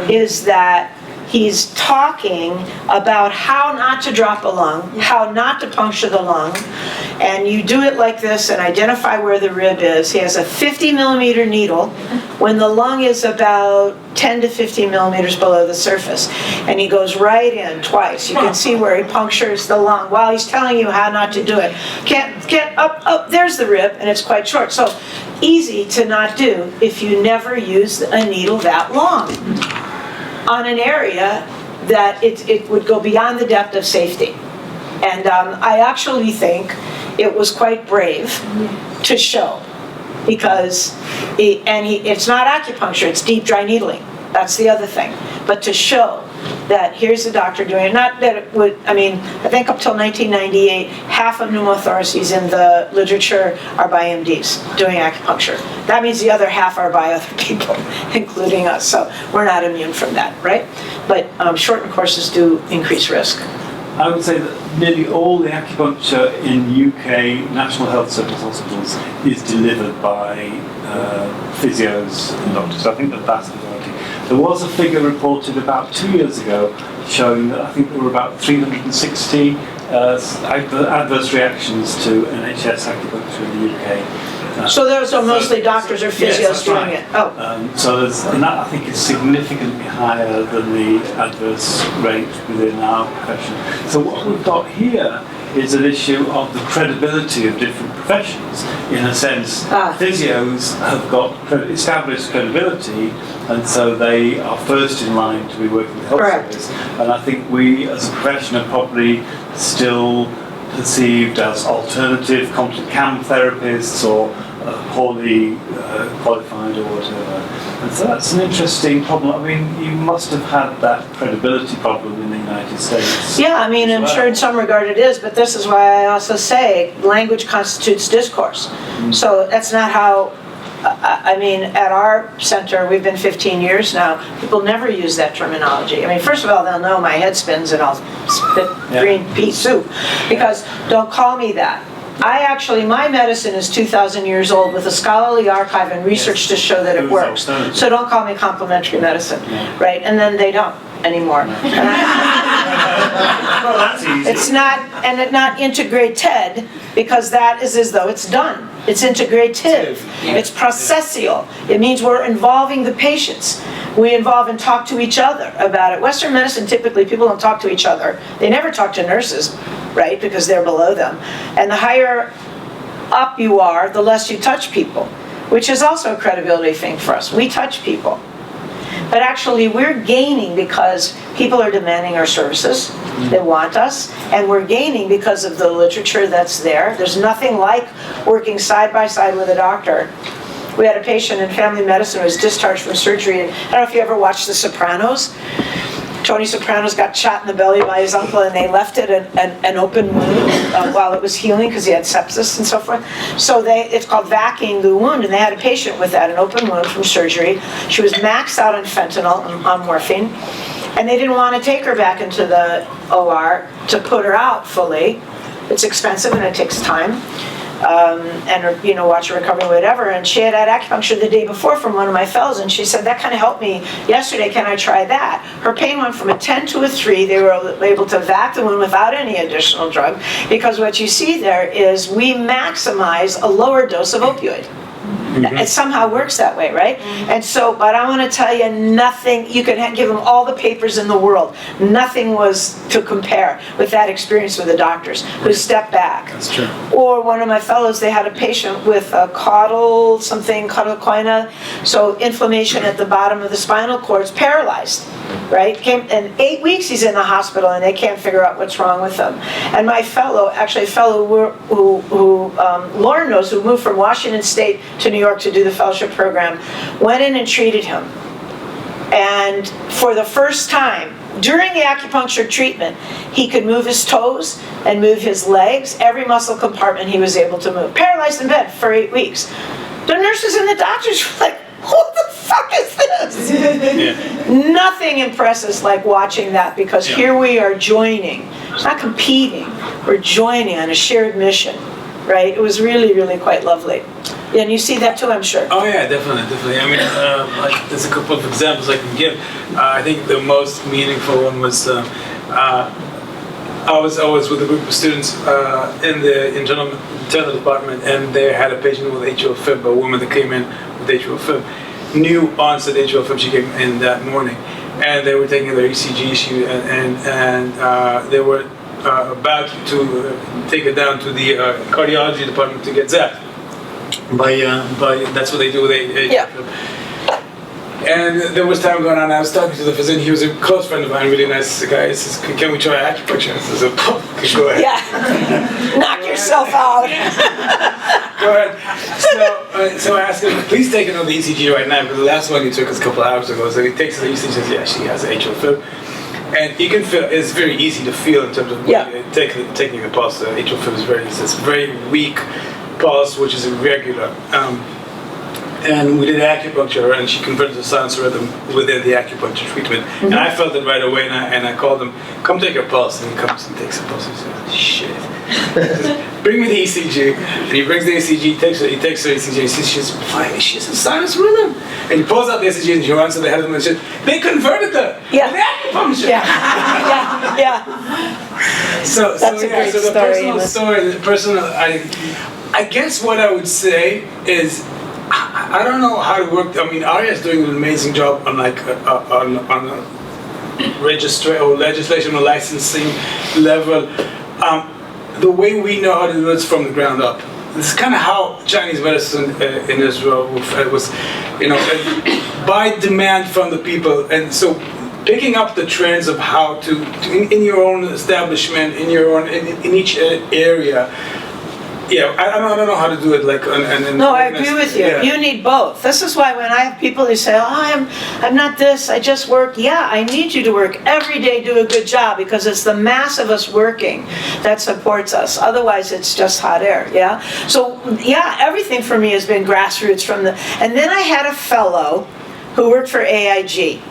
is that he's talking about how not to drop a lung, how not to puncture the lung, and you do it like this and identify where the rib is. He has a 50 millimeter needle when the lung is about 10 to 15 millimeters below the surface, and he goes right in twice. You can see where he punctures the lung while he's telling you how not to do it. Get up, there's the rib, and it's quite short. So easy to not do if you never use a needle that long on an area that it would go beyond the depth of safety. And I actually think it was quite brave to show, because it's not acupuncture, it's deep dry needling. That's the other thing. But to show that here's the doctor doing it, not that it would, I think up till 1998, half of pneumothoraces in the literature are by MDs doing acupuncture. That means the other half are by other people, including us, so we're not immune from that, right? But shortened courses do increase risk. I would say that nearly all the acupuncture in UK National Health Service hospitals is delivered by physios and doctors. I think the vast majority. There was a figure reported about 2 years ago showing that I think there were about 360 adverse reactions to NHS acupuncture in the UK. So those are mostly doctors or physios doing it? Oh. And that I think is significantly higher than the adverse rate within our profession. So what we've got here is an issue of the credibility of different professions. In a sense, physios have got established credibility, and so they are first in line to be working with health service. And I think we as a profession are probably still perceived as alternative CAM therapists or poorly qualified or whatever. And so that's an interesting problem. You must have had that credibility problem in the United States. Yeah, I'm sure in some regard it is, but this is why I also say language constitutes discourse. So that's not how, at our center, we've been 15 years now, people never use that terminology. First of all, they'll know my head spins and I'll spit green pea soup, because don't call me that. My medicine is 2,000 years old with a scholarly archive and research to show that it works. So don't call me complementary medicine, right? And then they don't anymore. Well, that's easy. It's not integrated, because that is as though it's done. It's integrative. It's processual. It means we're involving the patients. We involve and talk to each other about it. Western medicine, typically, people don't talk to each other. They never talk to nurses, right? Because they're below them. And the higher up you are, the less you touch people, which is also a credibility thing for us. We touch people. But actually, we're gaining because people are demanding our services. They want us. And we're gaining because of the literature that's there. There's nothing like working side by side with a doctor. We had a patient in family medicine who was discharged from surgery. And I don't know if you ever watched The Sopranos. Tony Soprano's got shot in the belly by his uncle, and they left it an open wound while it was healing because he had sepsis and so forth. So it's called vacuuming the wound, and they had a patient with that, an open wound from surgery. She was maxed out on fentanyl, on morphine, and they didn't want to take her back into the OR to put her out fully. It's expensive and it takes time. and watch her recovery, whatever. And she had acupuncture the day before from one of my fellows, and she said, that kind of helped me yesterday, can I try that? Her pain went from a 10 to a 3. They were able to vac the wound without any additional drug, because what you see there is we maximize a lower dose of opioid. It somehow works that way, right? And so, but I want to tell you, nothing, you can give them all the papers in the world, nothing was to compare with that experience with the doctors who stepped back. That's true. Or one of my fellows, they had a patient with a caudal coina, so inflammation at the bottom of the spinal cord, paralyzed, right? In 8 weeks he's in the hospital and they can't figure out what's wrong with him. And my fellow, actually a fellow who Lauren knows, who moved from Washington State to New York to do the fellowship program, went in and treated him. And for the first time, during the acupuncture treatment, he could move his toes and move his legs. Every muscle compartment he was able to move. Paralyzed in bed for 8 weeks. The nurses and the doctors were like, what the fuck is this? Nothing impresses like watching that, because here we are joining. It's not competing. We're joining on a shared mission, right? It was really, really quite lovely. And you see that too, I'm sure. Oh yeah, definitely. I mean, there's a couple of examples I can give. I think the most meaningful one was I was with a group of students in the internal department, and they had a patient with atrial fib, a woman that came in with atrial fib, new onset atrial fib. She came in that morning, and they were taking their ECG, and they were about to take it down to the cardiology department to get zapped. By that's what they do. And there was time going on. I was talking to the physician. He was a close friend of mine, really nice guy. He says, "Can we try acupuncture?" I said, "Go ahead." Yeah, knock yourself out. Go ahead. So I asked him, "Please take another ECG right now, because the last one you took us a couple of hours ago." So he takes the ECG. Says, "Yeah, she has atrial fib." And you can feel, it's very easy to feel in terms of taking the pulse. Atrial fib is it's very weak pulse, which is irregular. And we did acupuncture, and she converted the sinus rhythm within the acupuncture treatment. And I felt it right away, and I called him, "Come take your pulse." And he comes and takes the pulse. He says, "Shit." He says, "Bring me the ECG." And he brings the ECG, he takes her ECG, and he says, "She's fine, she's a sinus rhythm." And he pulls out the ECG, and she runs to the head of them and says, "They converted her with acupuncture." Yeah. So That's a great the story, personal, I guess what I would say is, I don't know how to work. I mean, Arya is doing an amazing job on on a legislation or licensing level. The way we know how to do it from the ground up. This is kind of how Chinese medicine in Israel was, by demand from the people, and so picking up the trends of how to in your own establishment, in each area. Yeah, I don't know how to do it No, I agree with you. You need both. This is why when I have people who say, "Oh, I'm not this, I just work." Yeah, I need you to work every day, do a good job, because it's the mass of us working that supports us. Otherwise, it's just hot air. Yeah. So yeah, everything for me has been grassroots and then I had a fellow who worked for AIG.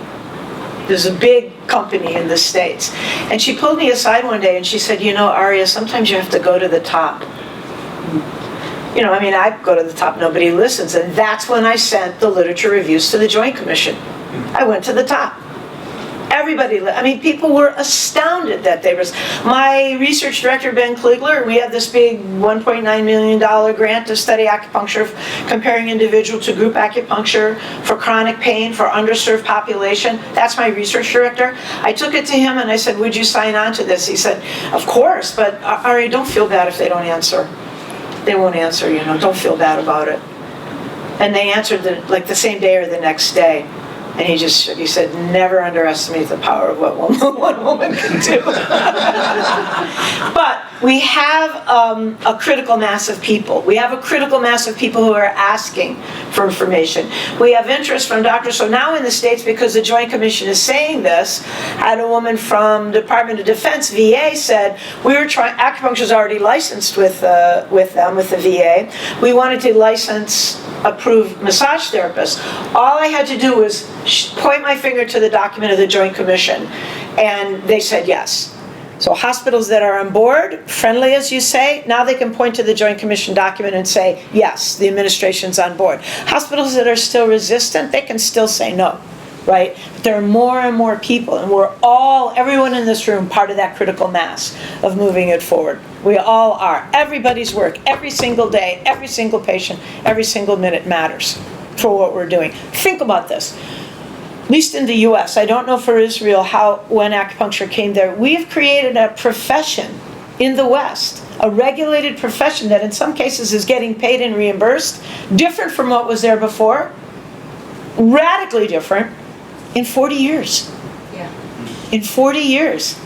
There's a big company in the States, and she pulled me aside one day and she said, "Arya, sometimes you have to go to the top." I go to the top, nobody listens. And that's when I sent the literature reviews to the Joint Commission. I went to the top. Everybody, people were astounded that they were. My research director, Ben Kligler, we have this big $1.9 million grant to study acupuncture, comparing individual to group acupuncture for chronic pain, for underserved population. That's my research director. I took it to him and I said, "Would you sign on to this?" He said, "Of course, but Arya, don't feel bad if they don't answer. They won't answer, don't feel bad about it." And they answered the same day or the next day. And he said, "Never underestimate the power of what one woman can do." But we have a critical mass of people. We have a critical mass of people who are asking for information. We have interest from doctors. So now in the States, because the Joint Commission is saying this, I had a woman from Department of Defense, VA, said, "We were trying, acupuncture is already licensed with the VA. We wanted to license approved massage therapists. All I had to do was point my finger to the document of the Joint Commission, and they said yes." So hospitals that are on board, friendly as you say, now they can point to the Joint Commission document and say, yes, the administration's on board. Hospitals that are still resistant, they can still say no, right? But there are more and more people, and we're all, everyone in this room, part of that critical mass of moving it forward. We all are. Everybody's work, every single day, every single patient, every single minute matters for what we're doing. Think about this. At least in the US, I don't know for Israel when acupuncture came there, we have created a profession in the West, a regulated profession that in some cases is getting paid and reimbursed, different from what was there before, radically different, in 40 years. Yeah. In 40 years.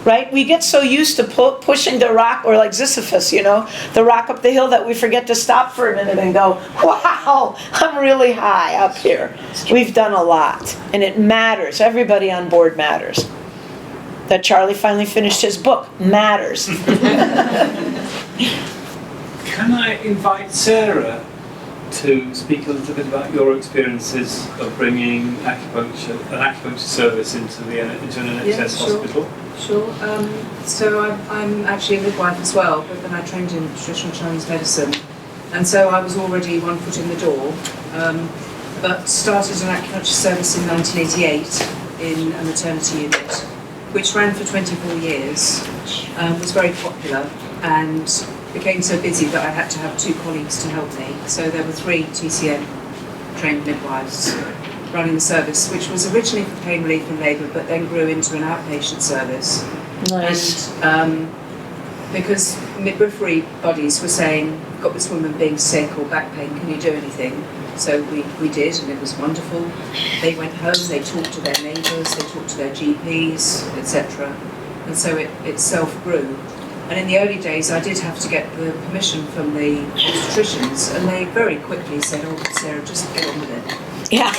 Right? We get so used to pushing the rock, or like Sisyphus, the rock up the hill, that we forget to stop for a minute and go, wow, I'm really high up here. We've done a lot, and it matters. Everybody on board matters. That Charlie finally finished his book matters. Can I invite Sarah to speak a little bit about your experiences of bringing an acupuncture service into an NHS hospital? Sure. So I'm actually a midwife as well, but then I trained in traditional Chinese medicine, and so I was already one foot in the door. But started an acupuncture service in 1988 in a maternity unit, which ran for 24 years, was very popular, and became so busy that I had to have 2 colleagues to help me. So there were 3 TCM trained midwives running the service, which was originally for pain relief and labour, but then grew into an outpatient service. Nice. And because midwifery bodies were saying, "We've got this woman being sick or back pain, can you do anything?" So we did, and it was wonderful. They went home, they talked to their neighbours, they talked to their GPs, etc. And so it self-grew. And in the early days, I did have to get the permission from the obstetricians, and they very quickly said, "Oh, Sarah, just get on with it." Yeah.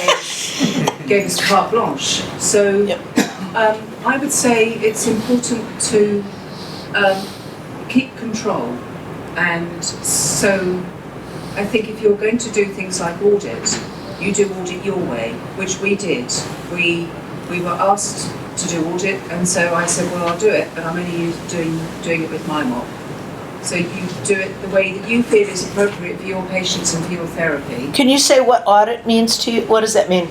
Gave us carte blanche. So Yep. I would say it's important to keep control. And so I think if you're going to do things like audit, you do audit your way, which we did. We were asked to do audit, and so I said, well, I'll do it, but I'm only doing it with my mop. So you do it the way that you feel is appropriate for your patients and for your therapy. Can you say what audit means to you? What does that mean?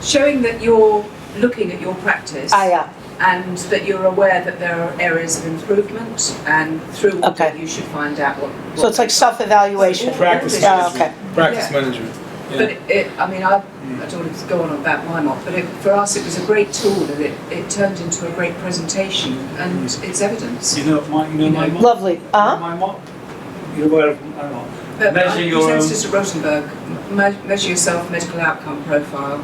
Showing that you're looking at your practice. Yeah. And that you're aware that there are areas of improvement, and through audit Okay. you should find out what So it's like self-evaluation. Practice Yeah, okay. Practice Yeah. management. Yeah. But I don't want to go on about my mop, but for us it was a great tool, and it turned into a great presentation, and it's evidence. You know my mop? Lovely. My mop? You're aware of my mop? But Measure I your own... presented at Rotenberg, measure your self-medical outcome profile,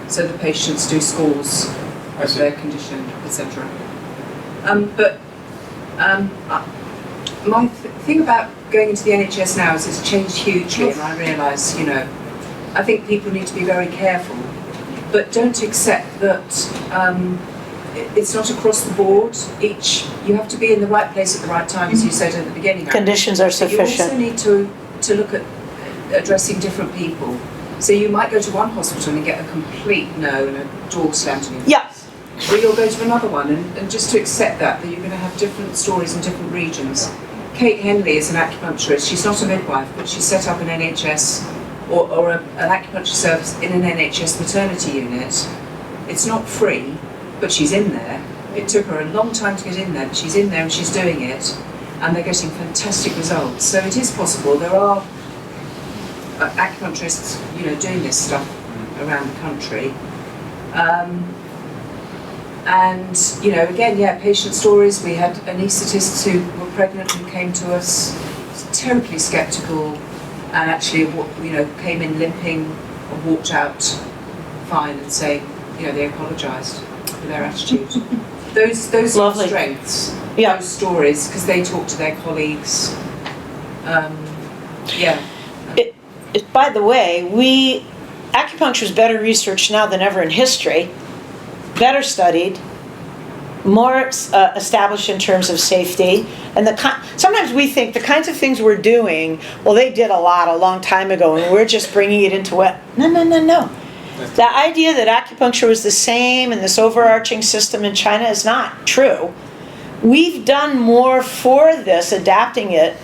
so the patients do scores of their condition, etc. My thing about going into the NHS now is it's changed hugely, and I realise, I think people need to be very careful, but don't accept that it's not across the board. You have to be in the right place at the right time, as you said at the beginning. Conditions are But you also sufficient. need to look at addressing different people. So you might go to one hospital and get a complete no and a door slammed in your face. Yeah. Or you'll go to another one, and just to accept that you're going to have different stories in different regions. Kate Henley is an acupuncturist. She's not a midwife, but she set up an NHS or an acupuncture service in an NHS maternity unit. It's not free, but she's in there. It took her a long time to get in there, but she's in there and she's doing it, and they're getting fantastic results. So it is possible. There are acupuncturists, doing this stuff around the country. And, again, patient stories. We had anaesthetists who were pregnant who came to us terribly sceptical, and actually, came in limping and walked out fine and saying, they apologised for their attitude. Those are Lovely. strengths, Yeah. those stories, because they talk to their colleagues. By the way, acupuncture is better researched now than ever in history, better studied, more established in terms of safety, and sometimes we think the kinds of things we're doing, well, they did a long time ago, and we're just bringing it into what? No. The idea that acupuncture was the same in this overarching system in China is not true. We've done more for this, adapting it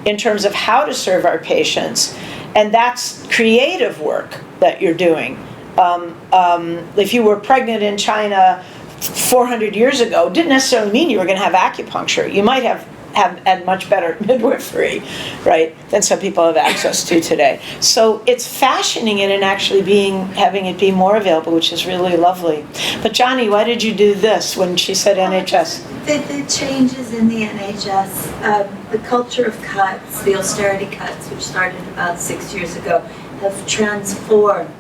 in terms of how to serve our patients, and that's creative work that you're doing. If you were pregnant in China 400 years ago, didn't necessarily mean you were going to have acupuncture. You might have had much better midwifery, right, than some people have access to today. So it's fashioning it and actually having it be more available, which is really lovely. But Johnny, why did you do this when she said NHS? The changes in the NHS, the culture of cuts, the austerity cuts, which started about 6 years ago, have transformed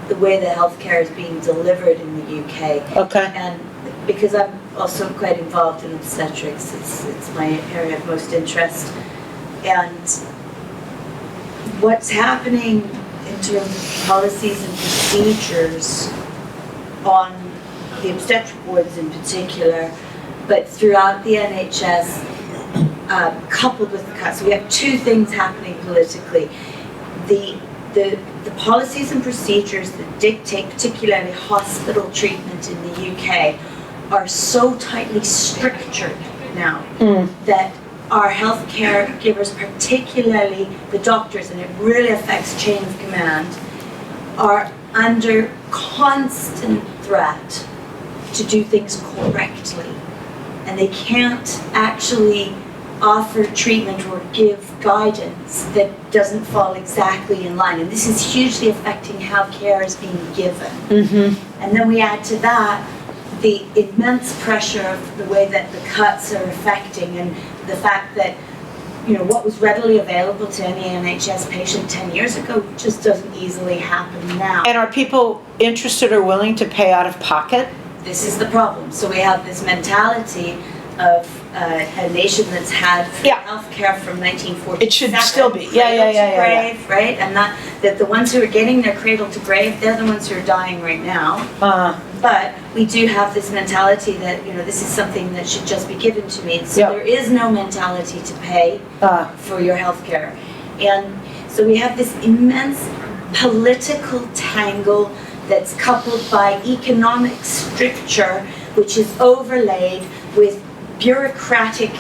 the way that healthcare is being delivered in the UK. Okay. And because I'm also quite involved in obstetrics, it's my area of most interest. And what's happening in terms of policies and procedures on the obstetric wards in particular, but throughout the NHS, coupled with the cuts. We have two things happening politically. The policies and procedures that dictate particularly hospital treatment in the UK are so tightly structured now that our healthcare givers, particularly the doctors, and it really affects chain of command, are under constant threat to do things correctly. And they can't actually offer treatment or give guidance that doesn't fall exactly in line. And this is hugely affecting how care is being given. And then we add to that the immense pressure of the way that the cuts are affecting, and the fact that, you know, what was readily available to any NHS patient 10 years ago just doesn't easily happen now. And are people interested or willing to pay out of pocket? This is the problem. So we have this mentality of a nation that's had free healthcare from 1947. It should still be. Cradle to grave, right? And that the ones who are getting their cradle to grave, they're the ones who are dying right now. But we do have this mentality that, you know, this is something that should just be given to me. So there is no mentality to pay for your healthcare. And so we have this immense political tangle that's coupled by economic stricture, which is overlaid with bureaucratic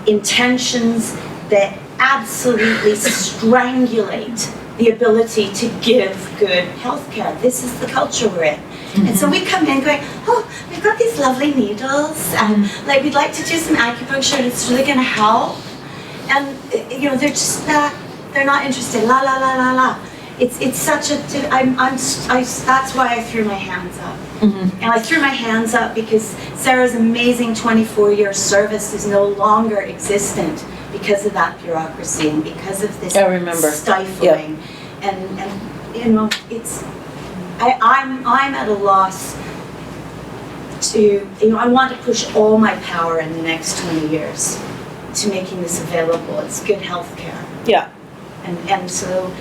intentions that absolutely strangulate the ability to give good healthcare. This is the culture we're in. And so we come in going, oh, we've got these lovely needles, and like we'd like to do some acupuncture, and it's really going to help. And you know, they're just they're not interested. La la la la la. It's such a. That's why I threw my hands up. And I threw my hands up because Sarah's amazing 24-year service is no longer existent because of that bureaucracy and because of this stifling. And you know, it's. I'm at a loss to, you know, I want to push all my power in the next 20 years to making this available. It's good health care. And so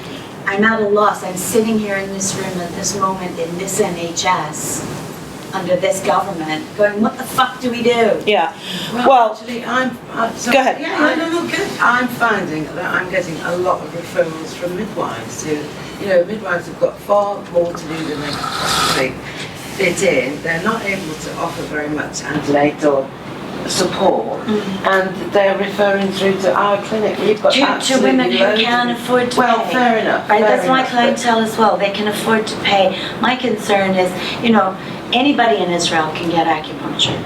I'm at a loss. I'm sitting here in this room at this moment in this NHS under this government going, what the fuck do we do? Well actually, go ahead. No, good. I'm finding that I'm getting a lot of referrals from midwives who, you know, midwives have got far more to do than they fit in. They're not able to offer very much antenatal support, and they're referring through to our clinic. We've got to women who can afford to pay. Well, fair enough. Right, that's my clientele as well. They can afford to pay. My concern is, you know, anybody in Israel can get acupuncture.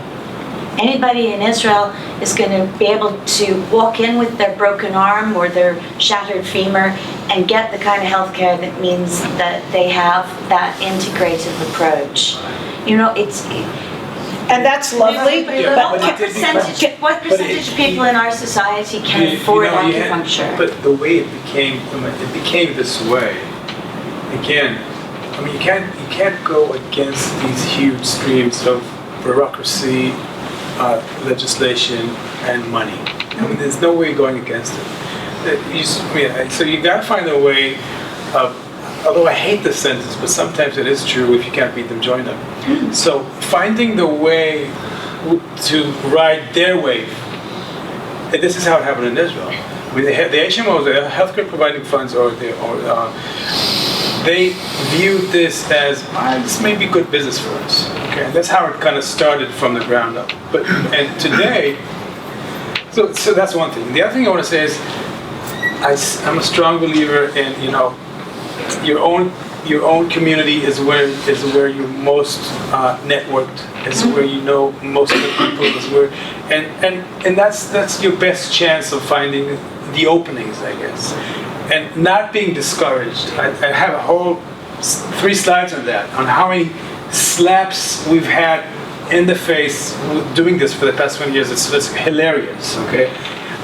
Anybody in Israel is going to be able to walk in with their broken arm or their shattered femur and get the kind of health care that means that they have that integrative approach. You know, and that's lovely. What percentage of people in our society can afford acupuncture? But the way it became this way, again, I mean, you can't go against these huge streams of bureaucracy, legislation, and money. I mean, there's no way going against it. So you got to find a way of, although I hate this sentence, but sometimes it is true, if you can't beat them, join them. So finding the way to ride their wave. And this is how it happened in Israel. I mean, the HMOs, the healthcare providing funds, or they viewed this as, this may be good business for us. Okay, and that's how it kind of started from the ground up. And today, so that's one thing. The other thing I want to say is, I'm a strong believer in, your own community is where you're most networked. Is where you know most of the people. Is where, and that's your best chance of finding the openings, I guess, and not being discouraged. I have a whole 3 slides on that, on how many slaps we've had in the face doing this for the past 20 years. It's hilarious. Okay.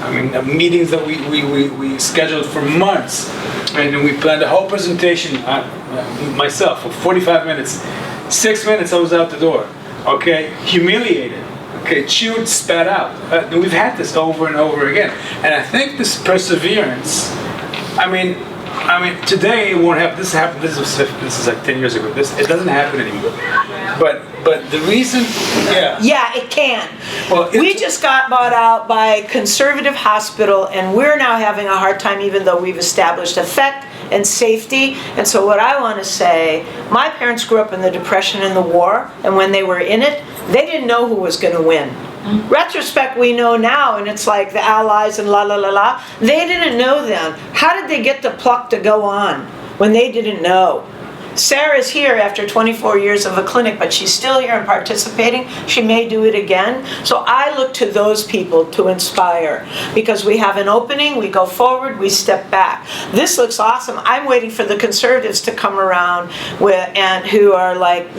I mean, meetings that we scheduled for months, and we planned a whole presentation myself for 45 minutes. 6 minutes I was out the door. Okay, humiliated. Okay, chewed, spat out. We've had this over and over again, and I think this perseverance. I mean, today it won't happen. This happened. This is like 10 years ago. It doesn't happen anymore. But the reason, Yeah, it can. Well, We just got bought out by a conservative hospital, and we're now having a hard time, even though we've established effect and safety. And so what I want to say, my parents grew up in the Depression and the war, and when they were in it, they didn't know who was going to win. Retrospect, we know now, and it's like the Allies and la la la la. They didn't know then. How did they get the pluck to go on when they didn't know? Sarah's here after 24 years of a clinic, but she's still here and participating. She may do it again. So I look to those people to inspire, because we have an opening, we go forward, we step back. This looks awesome. I'm waiting for the conservatives to come around and who are like,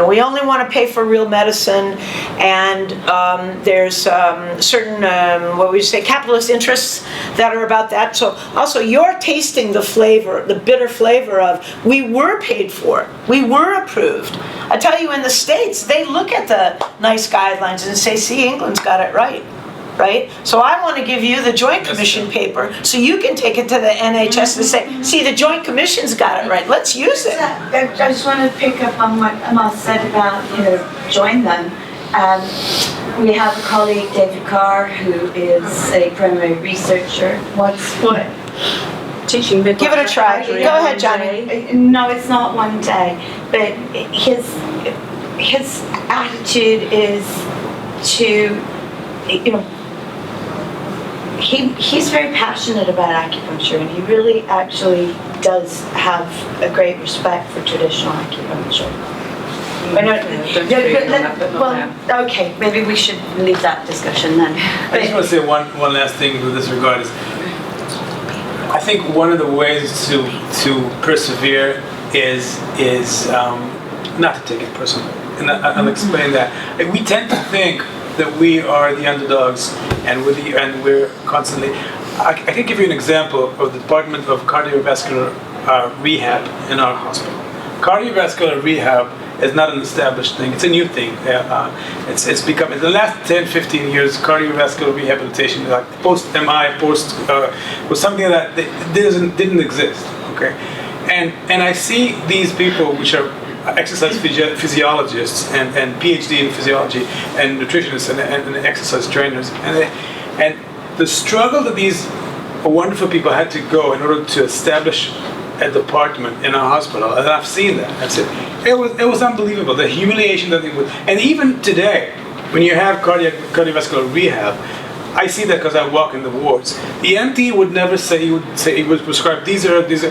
we only want to pay for real medicine, and there's certain, capitalist interests that are about that. So also you're tasting the flavor, the bitter flavor of, we were paid for, we were approved. I tell you, in the States, they look at the nice guidelines and say, see, England's got it right. Right? So I want to give you the Joint Commission paper so you can take it to the NHS and say, see, the Joint Commission's got it right. Let's use it. I just want to pick up on what Amos said about, join them. We have a colleague, David Carr, who is a primary researcher. What? Teaching midwifery. Give it a try. Go ahead, Johnny. No, it's not one day, but his attitude is to, he's very passionate about acupuncture, and he really actually does have a great respect for traditional acupuncture. Okay, maybe we should leave that discussion then. I just want to say one last thing with this regard is, I think one of the ways to persevere is not to take it personally, and I'll explain that. We tend to think that we are the underdogs, and we're constantly. I can give you an example of the Department of Cardiovascular Rehab in our hospital. Cardiovascular rehab is not an established thing. It's a new thing. It's become, in the last 10, 15 years, cardiovascular rehabilitation, like post-MI, was something that didn't exist. Okay, and I see these people, which are exercise physiologists and PhD in physiology and nutritionists and exercise trainers, and the struggle that these wonderful people had to go in order to establish a department in our hospital, and I've seen that. It was unbelievable, the humiliation that they would. And even today, when you have cardiovascular rehab, I see that because I walk in the wards. The MD would never say, he would prescribe these herbs, these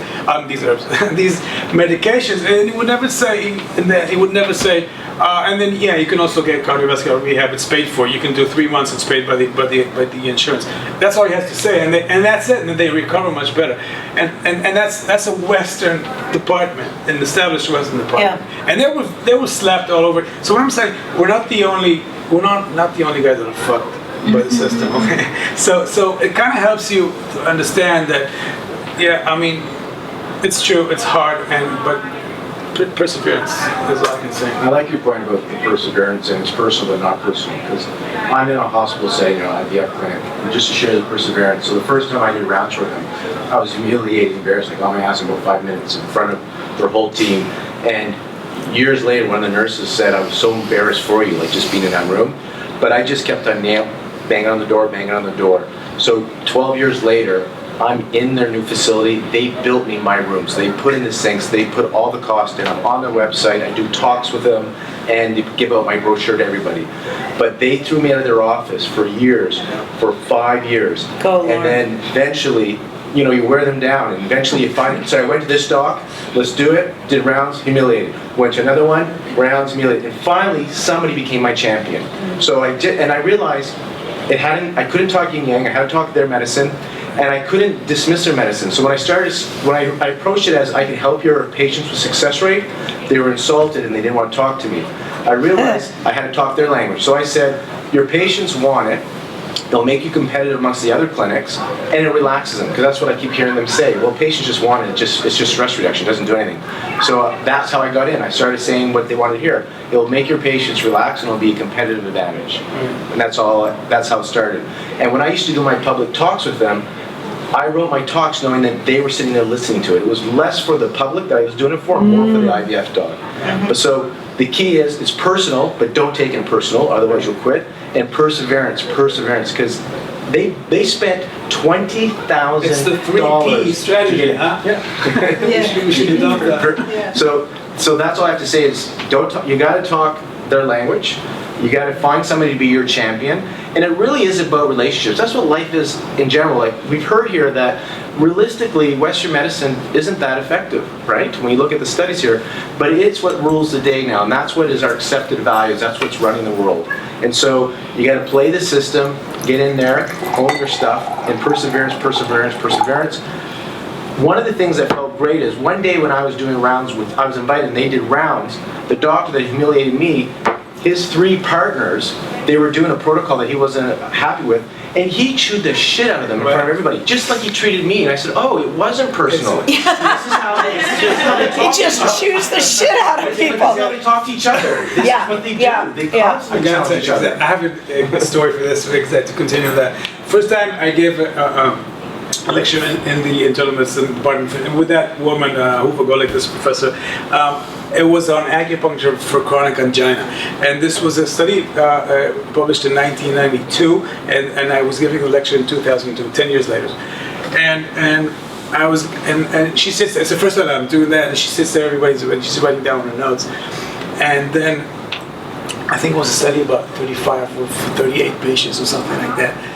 medications, and he would never say, and then you can also get cardiovascular rehab. It's paid for. You can do 3 months. It's paid by the insurance. That's all he has to say, and that's it. And then they recover much better. And that's a Western department, an established Western department. Yeah. And they were slapped all over. So what I'm saying, we're not the only guys that are fucked by the system. Okay, so it kind of helps you to understand that. Yeah, I mean, it's true. It's hard, but perseverance is all I can say. I like your point about the perseverance, and it's personal but not personal, because I'm in a hospital setting, at the clinic, and just to share the perseverance. So the first time I did rounds for them, I was humiliated, embarrassed. I got my ass in about 5 minutes in front of their whole team, and years later, one of the nurses said, "I was so embarrassed for you, like just being in that room," but I just kept on banging on the door. So 12 years later, I'm in their new facility. They built me my rooms. They put in the sinks. They put all the cost in. I'm on their website. I do talks with them, and they give out my brochure to everybody. But they threw me out of their office for years, for 5 years. And then eventually, you know, you wear them down, and eventually you find, so I went to this doc, let's do it, did rounds, humiliated. Went to another one, rounds, humiliated. And finally, somebody became my champion. So I did, and I realized I couldn't talk yin yang, I had to talk their medicine, and I couldn't dismiss their medicine. So when I approached it as I can help your patients with success rate, they were insulted and they didn't want to talk to me. I realized I had to talk their language. So I said, your patients want it, they'll make you competitive amongst the other clinics, and it relaxes them, because that's what I keep hearing them say. Well, patients just want it, it's just stress reduction, it doesn't do anything. So that's how I got in. I started saying what they wanted to hear. It'll make your patients relax, and it'll be a competitive advantage. And that's how it started. And when I used to do my public talks with them, I wrote my talks knowing that they were sitting there listening to it. It was less for the public that I was doing it for, more for the IVF doc. But so the key is, it's personal, but don't take it personal, otherwise you'll quit. And perseverance, because they spent $20,000. It's the 3P strategy, huh? Yeah. We should adopt that. So that's all I have to say is, you got to talk their language. You got to find somebody to be your champion. And it really is about relationships. That's what life is in general. Like we've heard here that realistically, Western medicine isn't that effective, right? When you look at the studies here, but it's what rules the day now, and that's what is our accepted values. That's what's running the world. And so you got to play the system, get in there, own your stuff, and perseverance. One of the things that felt great is one day when I was doing rounds I was invited and they did rounds, the doctor that humiliated me, his 3 partners, they were doing a protocol that he wasn't happy with, and he chewed the shit out of them in front of everybody, just like he treated me. And I said, oh, it wasn't personal. This is how they He just chews the shit out of people. This is how they talk to each other. This is what they do. They constantly challenge each other. I have a story for this, to continue that. First time I gave a lecture in the internal medicine department with that woman, Hoover Golik, this professor. It was on acupuncture for chronic angina, and this was a study published in 1992, and I was giving a lecture in 2002, 10 years later, and she sits. It's the first time I'm doing that, and she sits there. She's writing down her notes, and then I think it was a study about 35 or 38 patients or something like that.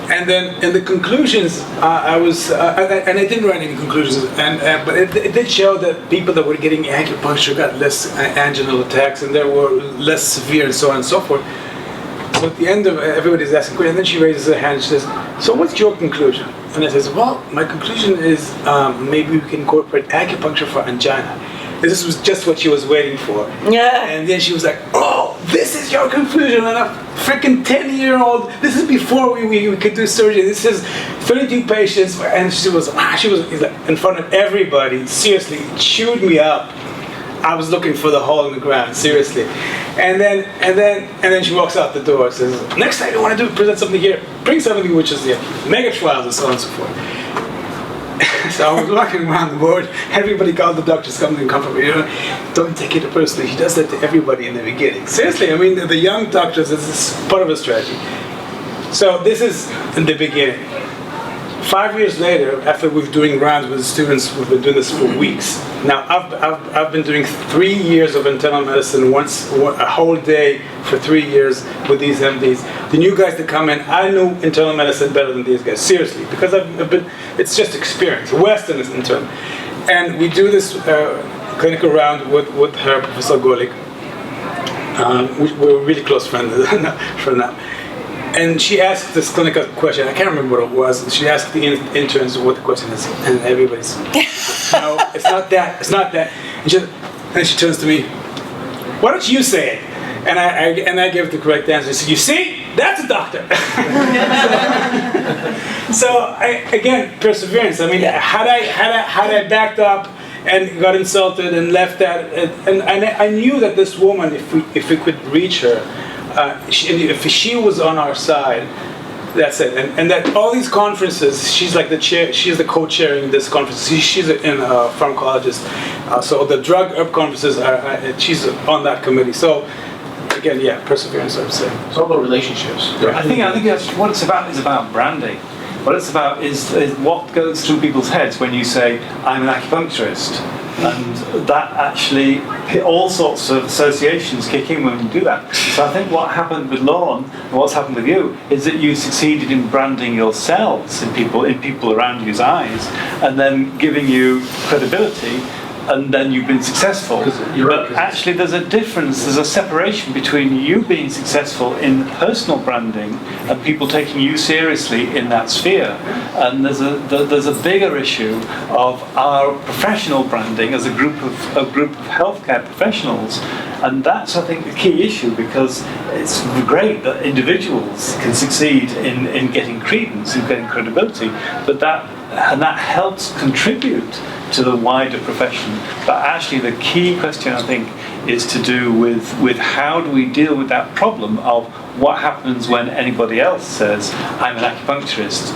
And then in the conclusions, I didn't write any conclusions, but it did show that people that were getting acupuncture got less anginal attacks, and they were less severe, and so on and so forth. So at the end of everybody's asking questions, and then she raises her hand and she says, "So what's your conclusion?" And I says, "Well, my conclusion is maybe we can incorporate acupuncture for angina." This was just what she was waiting for. Yeah. And then she was like, "Oh, this is your conclusion." And a freaking 10-year-old. This is before we could do surgery. This is 32 patients, and she was like, in front of everybody. Seriously, chewed me up. I was looking for the hole in the ground. Seriously. And then she walks out the door and says, "Next time you want to present something here, bring something which is mega trials and so on and so forth." So I was walking around the board, everybody called the doctors, come and comfort me, don't take it personally. She does that to everybody in the beginning. Seriously, I mean, the young doctors, this is part of a strategy. So this is in the beginning. 5 years later, after we've doing rounds with students, we've been doing this for weeks. Now, I've been doing 3 years of internal medicine, a whole day for 3 years with these MDs. The new guys that come in, I know internal medicine better than these guys, seriously, because it's just experience. Western is internal. And we do this clinical round with her, Professor Golik. We're really close friends now. And she asked this clinical question. I can't remember what it was. She asked the interns what the question is, and everybody's, "No, it's not that. It's not that." And she turns to me, "Why don't you say it?" And I gave the correct answer. She said, "You see, that's a doctor." So again, perseverance. I mean, had I backed up and got insulted and left that, and I knew that this woman, if we could reach her. If she was on our side, that's it. And that all these conferences, she's like the chair. She's the co-chairing this conference. She's a pharmacologist. So the drug herb conferences, she's on that committee. So again, perseverance. I would say it's all about relationships. I think that's what it's about. Is about branding. What it's about is what goes through people's heads when you say, I'm an acupuncturist. And that actually, all sorts of associations kick in when you do that. So I think what happened with Lauren, and what's happened with you, is that you succeeded in branding yourselves in people around you's eyes, and then giving you credibility, and then you've been successful. But actually there's a difference, there's a separation between you being successful in personal branding and people taking you seriously in that sphere. And there's a bigger issue of our professional branding as a group of healthcare professionals. And that's, I think, the key issue, because it's great that individuals can succeed in getting credence and getting credibility, but that helps contribute to the wider profession. But actually the key question, I think, is to do with how do we deal with that problem of what happens when anybody else says, I'm an acupuncturist,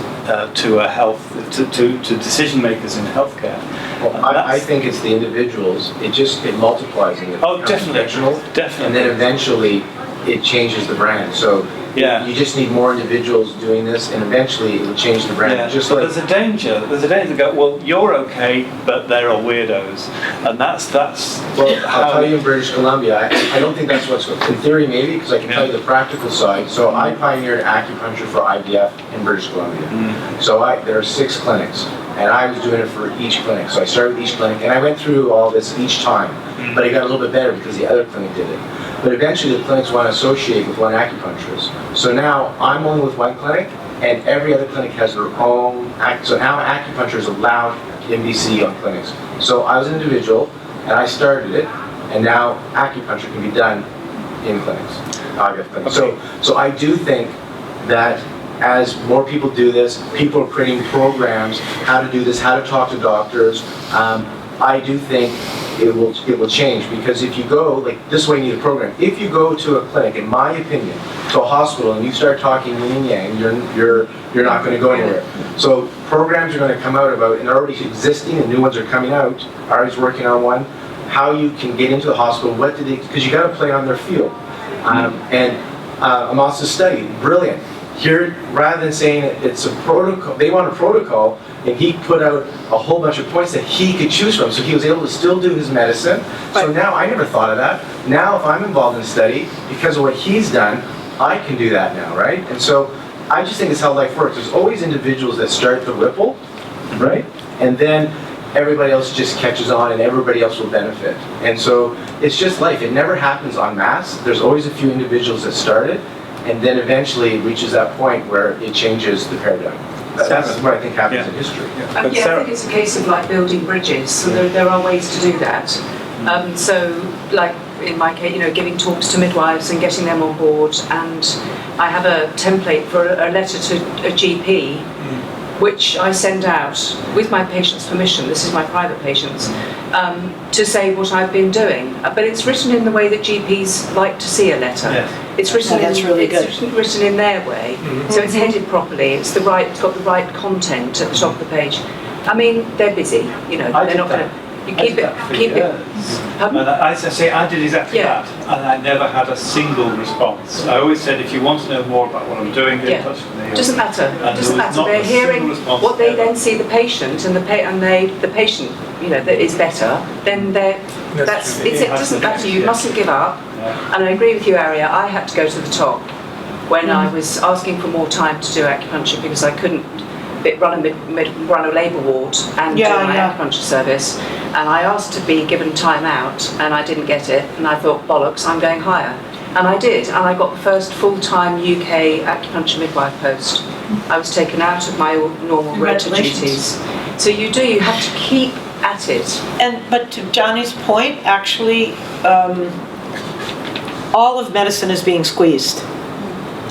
to decision makers in healthcare. Well, I think it's the individuals. It multiplies and it becomes definitely. and then eventually it changes the brand. So you just need more individuals doing this, and eventually it will change the brand. Yeah, just but like there's a danger to go, well, you're okay, but they're all weirdos, and that's well, I'll tell you, in British Columbia, I don't think that's what's in theory, maybe, because I can tell you the practical side. So I pioneered acupuncture for IVF in British Columbia. So there are 6 clinics, and I was doing it for each clinic. So I started with each clinic, and I went through all this each time, but it got a little bit better because the other clinic did it. But eventually the clinics want to associate with one acupuncturist. So now I'm only with one clinic, and every other clinic has their own. So now acupuncture is allowed in BC on clinics. So I was an individual, and I started it, and now acupuncture can be done in clinics, IVF clinics. So I do think that as more people do this, people are creating programs, how to do this, how to talk to doctors. I do think it will change, because if you go, like this way, you need a program. If you go to a clinic, in my opinion, to a hospital, and you start talking yin and yang, you're not going to go anywhere. So programs are going to come out about, and they're already existing, and new ones are coming out. Arya's working on one. How you can get into the hospital, because you got to play on their field. And Amos' study, brilliant. Here, rather than saying it's a protocol, they want a protocol, and he put out a whole bunch of points that he could choose from, so he was able to still do his medicine. So now, I never thought of that. Now, if I'm involved in a study, because of what he's done, I can do that now, right? And so, I just think it's how life works. There's always individuals that start the ripple, right? And then everybody else just catches on, and everybody else will benefit. And so, it's just life. It never happens en masse. There's always a few individuals that start it, and then eventually it reaches that point where it changes the paradigm. That's what I think happens in history. I think it's a case of like building bridges. So there are ways to do that. So like in my case, giving talks to midwives and getting them on board. And I have a template for a letter to a GP, which I send out with my patient's permission. This is my private patients, to say what I've been doing. But it's written in the way that GPs like to see a letter. Yes. It's written written in their way, so it's headed properly. It's got the right content at the top of the page. I mean, they're busy. They're not going to. You keep it. I did exactly that, and I never had a single response. I always said, if you want to know more about what I'm doing, get in touch with me. Doesn't matter. They're hearing what they then see the patient, and the patient, that is better. Then it doesn't matter. You mustn't give up. Yeah. And I agree with you, Arya. I had to go to the top when I was asking for more time to do acupuncture, because I couldn't run a labour ward and do my acupuncture service, and I asked to be given time out, and I didn't get it, and I thought, bollocks, I'm going higher, and I did, and I got the first full-time UK acupuncture midwife post. I was taken out of my normal rota duties. So you have to keep at it. But to Johnny's point, actually, all of medicine is being squeezed.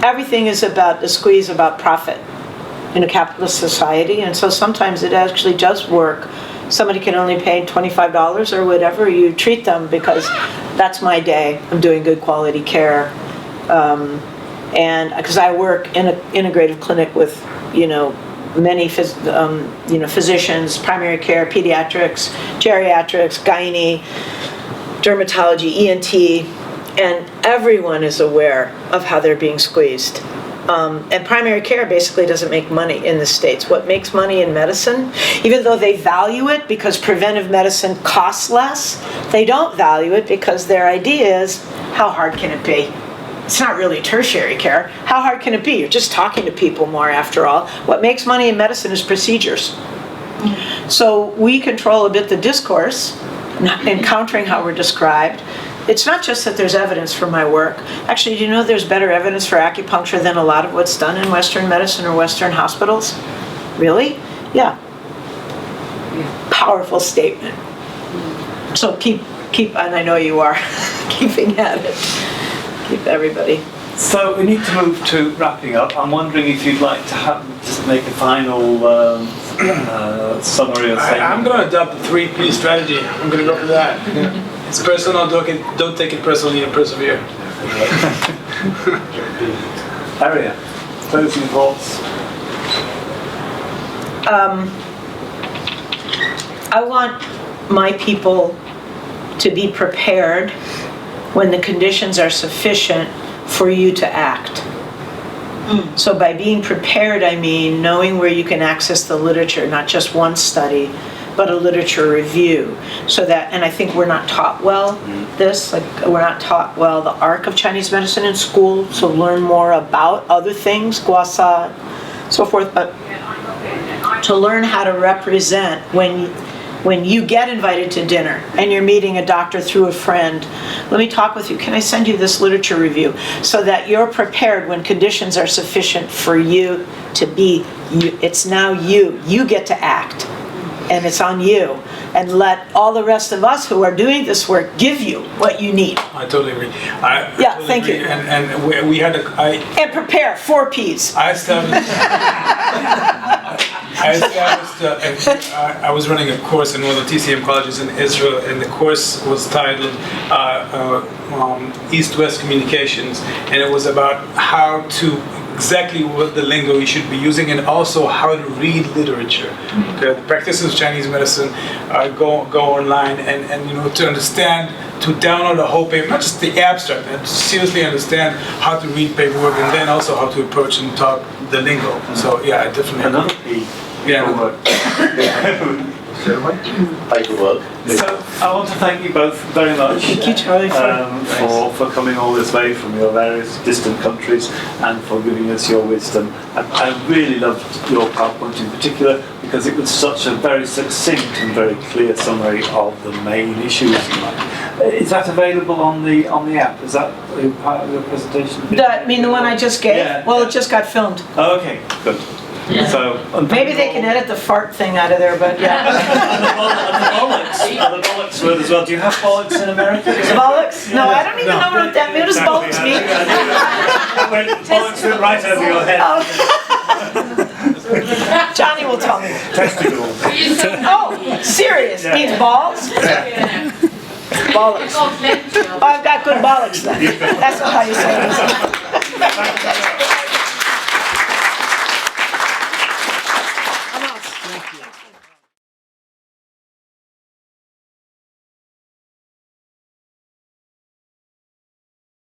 Everything is about the squeeze, about profit in a capitalist society, and so sometimes it actually does work. Somebody can only pay $25 or whatever, you treat them because that's my day, I'm doing good quality care. And because I work in an integrative clinic with, many physicians, primary care, pediatrics, geriatrics, gynae, dermatology, ENT, and everyone is aware of how they're being squeezed. And primary care basically doesn't make money in the States. What makes money in medicine, even though they value it because preventive medicine costs less, they don't value it because their idea is, how hard can it be? It's not really tertiary care. How hard can it be? You're just talking to people more after all. What makes money in medicine is procedures. So we control a bit the discourse, encountering how we're described. It's not just that there's evidence for my work. Actually, do you know there's better evidence for acupuncture than a lot of what's done in Western medicine or Western hospitals? Really? Yeah. Powerful statement. So keep, and I know you are, keeping at it. Keep everybody. So we need to move to wrapping up. I'm wondering if you'd like to just make a final summary or statement. I'm going to adopt the 3P strategy. I'm going to go for that. It's personal, don't take it personally, and persevere. Arya, closing thoughts. I want my people to be prepared when the conditions are sufficient for you to act. So by being prepared, I mean knowing where you can access the literature, not just one study, but a literature review. So that, and I think we're not taught well this, like we're not taught well the arc of Chinese medicine in school, so learn more about other things, guasa, so forth, but to learn how to represent when you get invited to dinner and you're meeting a doctor through a friend, let me talk with you. Can I send you this literature review? So that you're prepared when conditions are sufficient for you to be you. It's now you. You get to act. And it's on you. And let all the rest of us who are doing this work give you what you need. I totally agree. Thank you. And we had and prepare, 4 Ps. I was running a course in one of the TCM colleges in Israel, and the course was titled East-West Communications, and it was about how to exactly what the lingo you should be using, and also how to read literature. Okay, the practices of Chinese medicine go online, and to understand, to download the whole paper, not just the abstract, and to seriously understand how to read paperwork, and then also how to approach and talk the lingo. So yeah, I definitely another P. Yeah. Paperwork. So I want to thank you both very much. Thank you, Charlie, for coming all this way from your various distant countries and for giving us your wisdom. I really loved your PowerPoint in particular because it was such a very succinct and very clear summary of the main issues. Is that available on the app? Is that part of your presentation? I mean the one I just gave? Yeah. Well, it just got filmed. Oh, okay, good. So maybe they can edit the fart thing out of there, but yeah. and the bollocks word as well. Do you have bollocks in America? Bollocks? No, I don't even know what that means. What does bollocks mean? Bollocks went right over your head. Johnny will tell me. Testicles. Oh, serious? Yeah. Means balls? Yeah. Bollocks. Oh, I've got good bollocks then. That's not how you say it.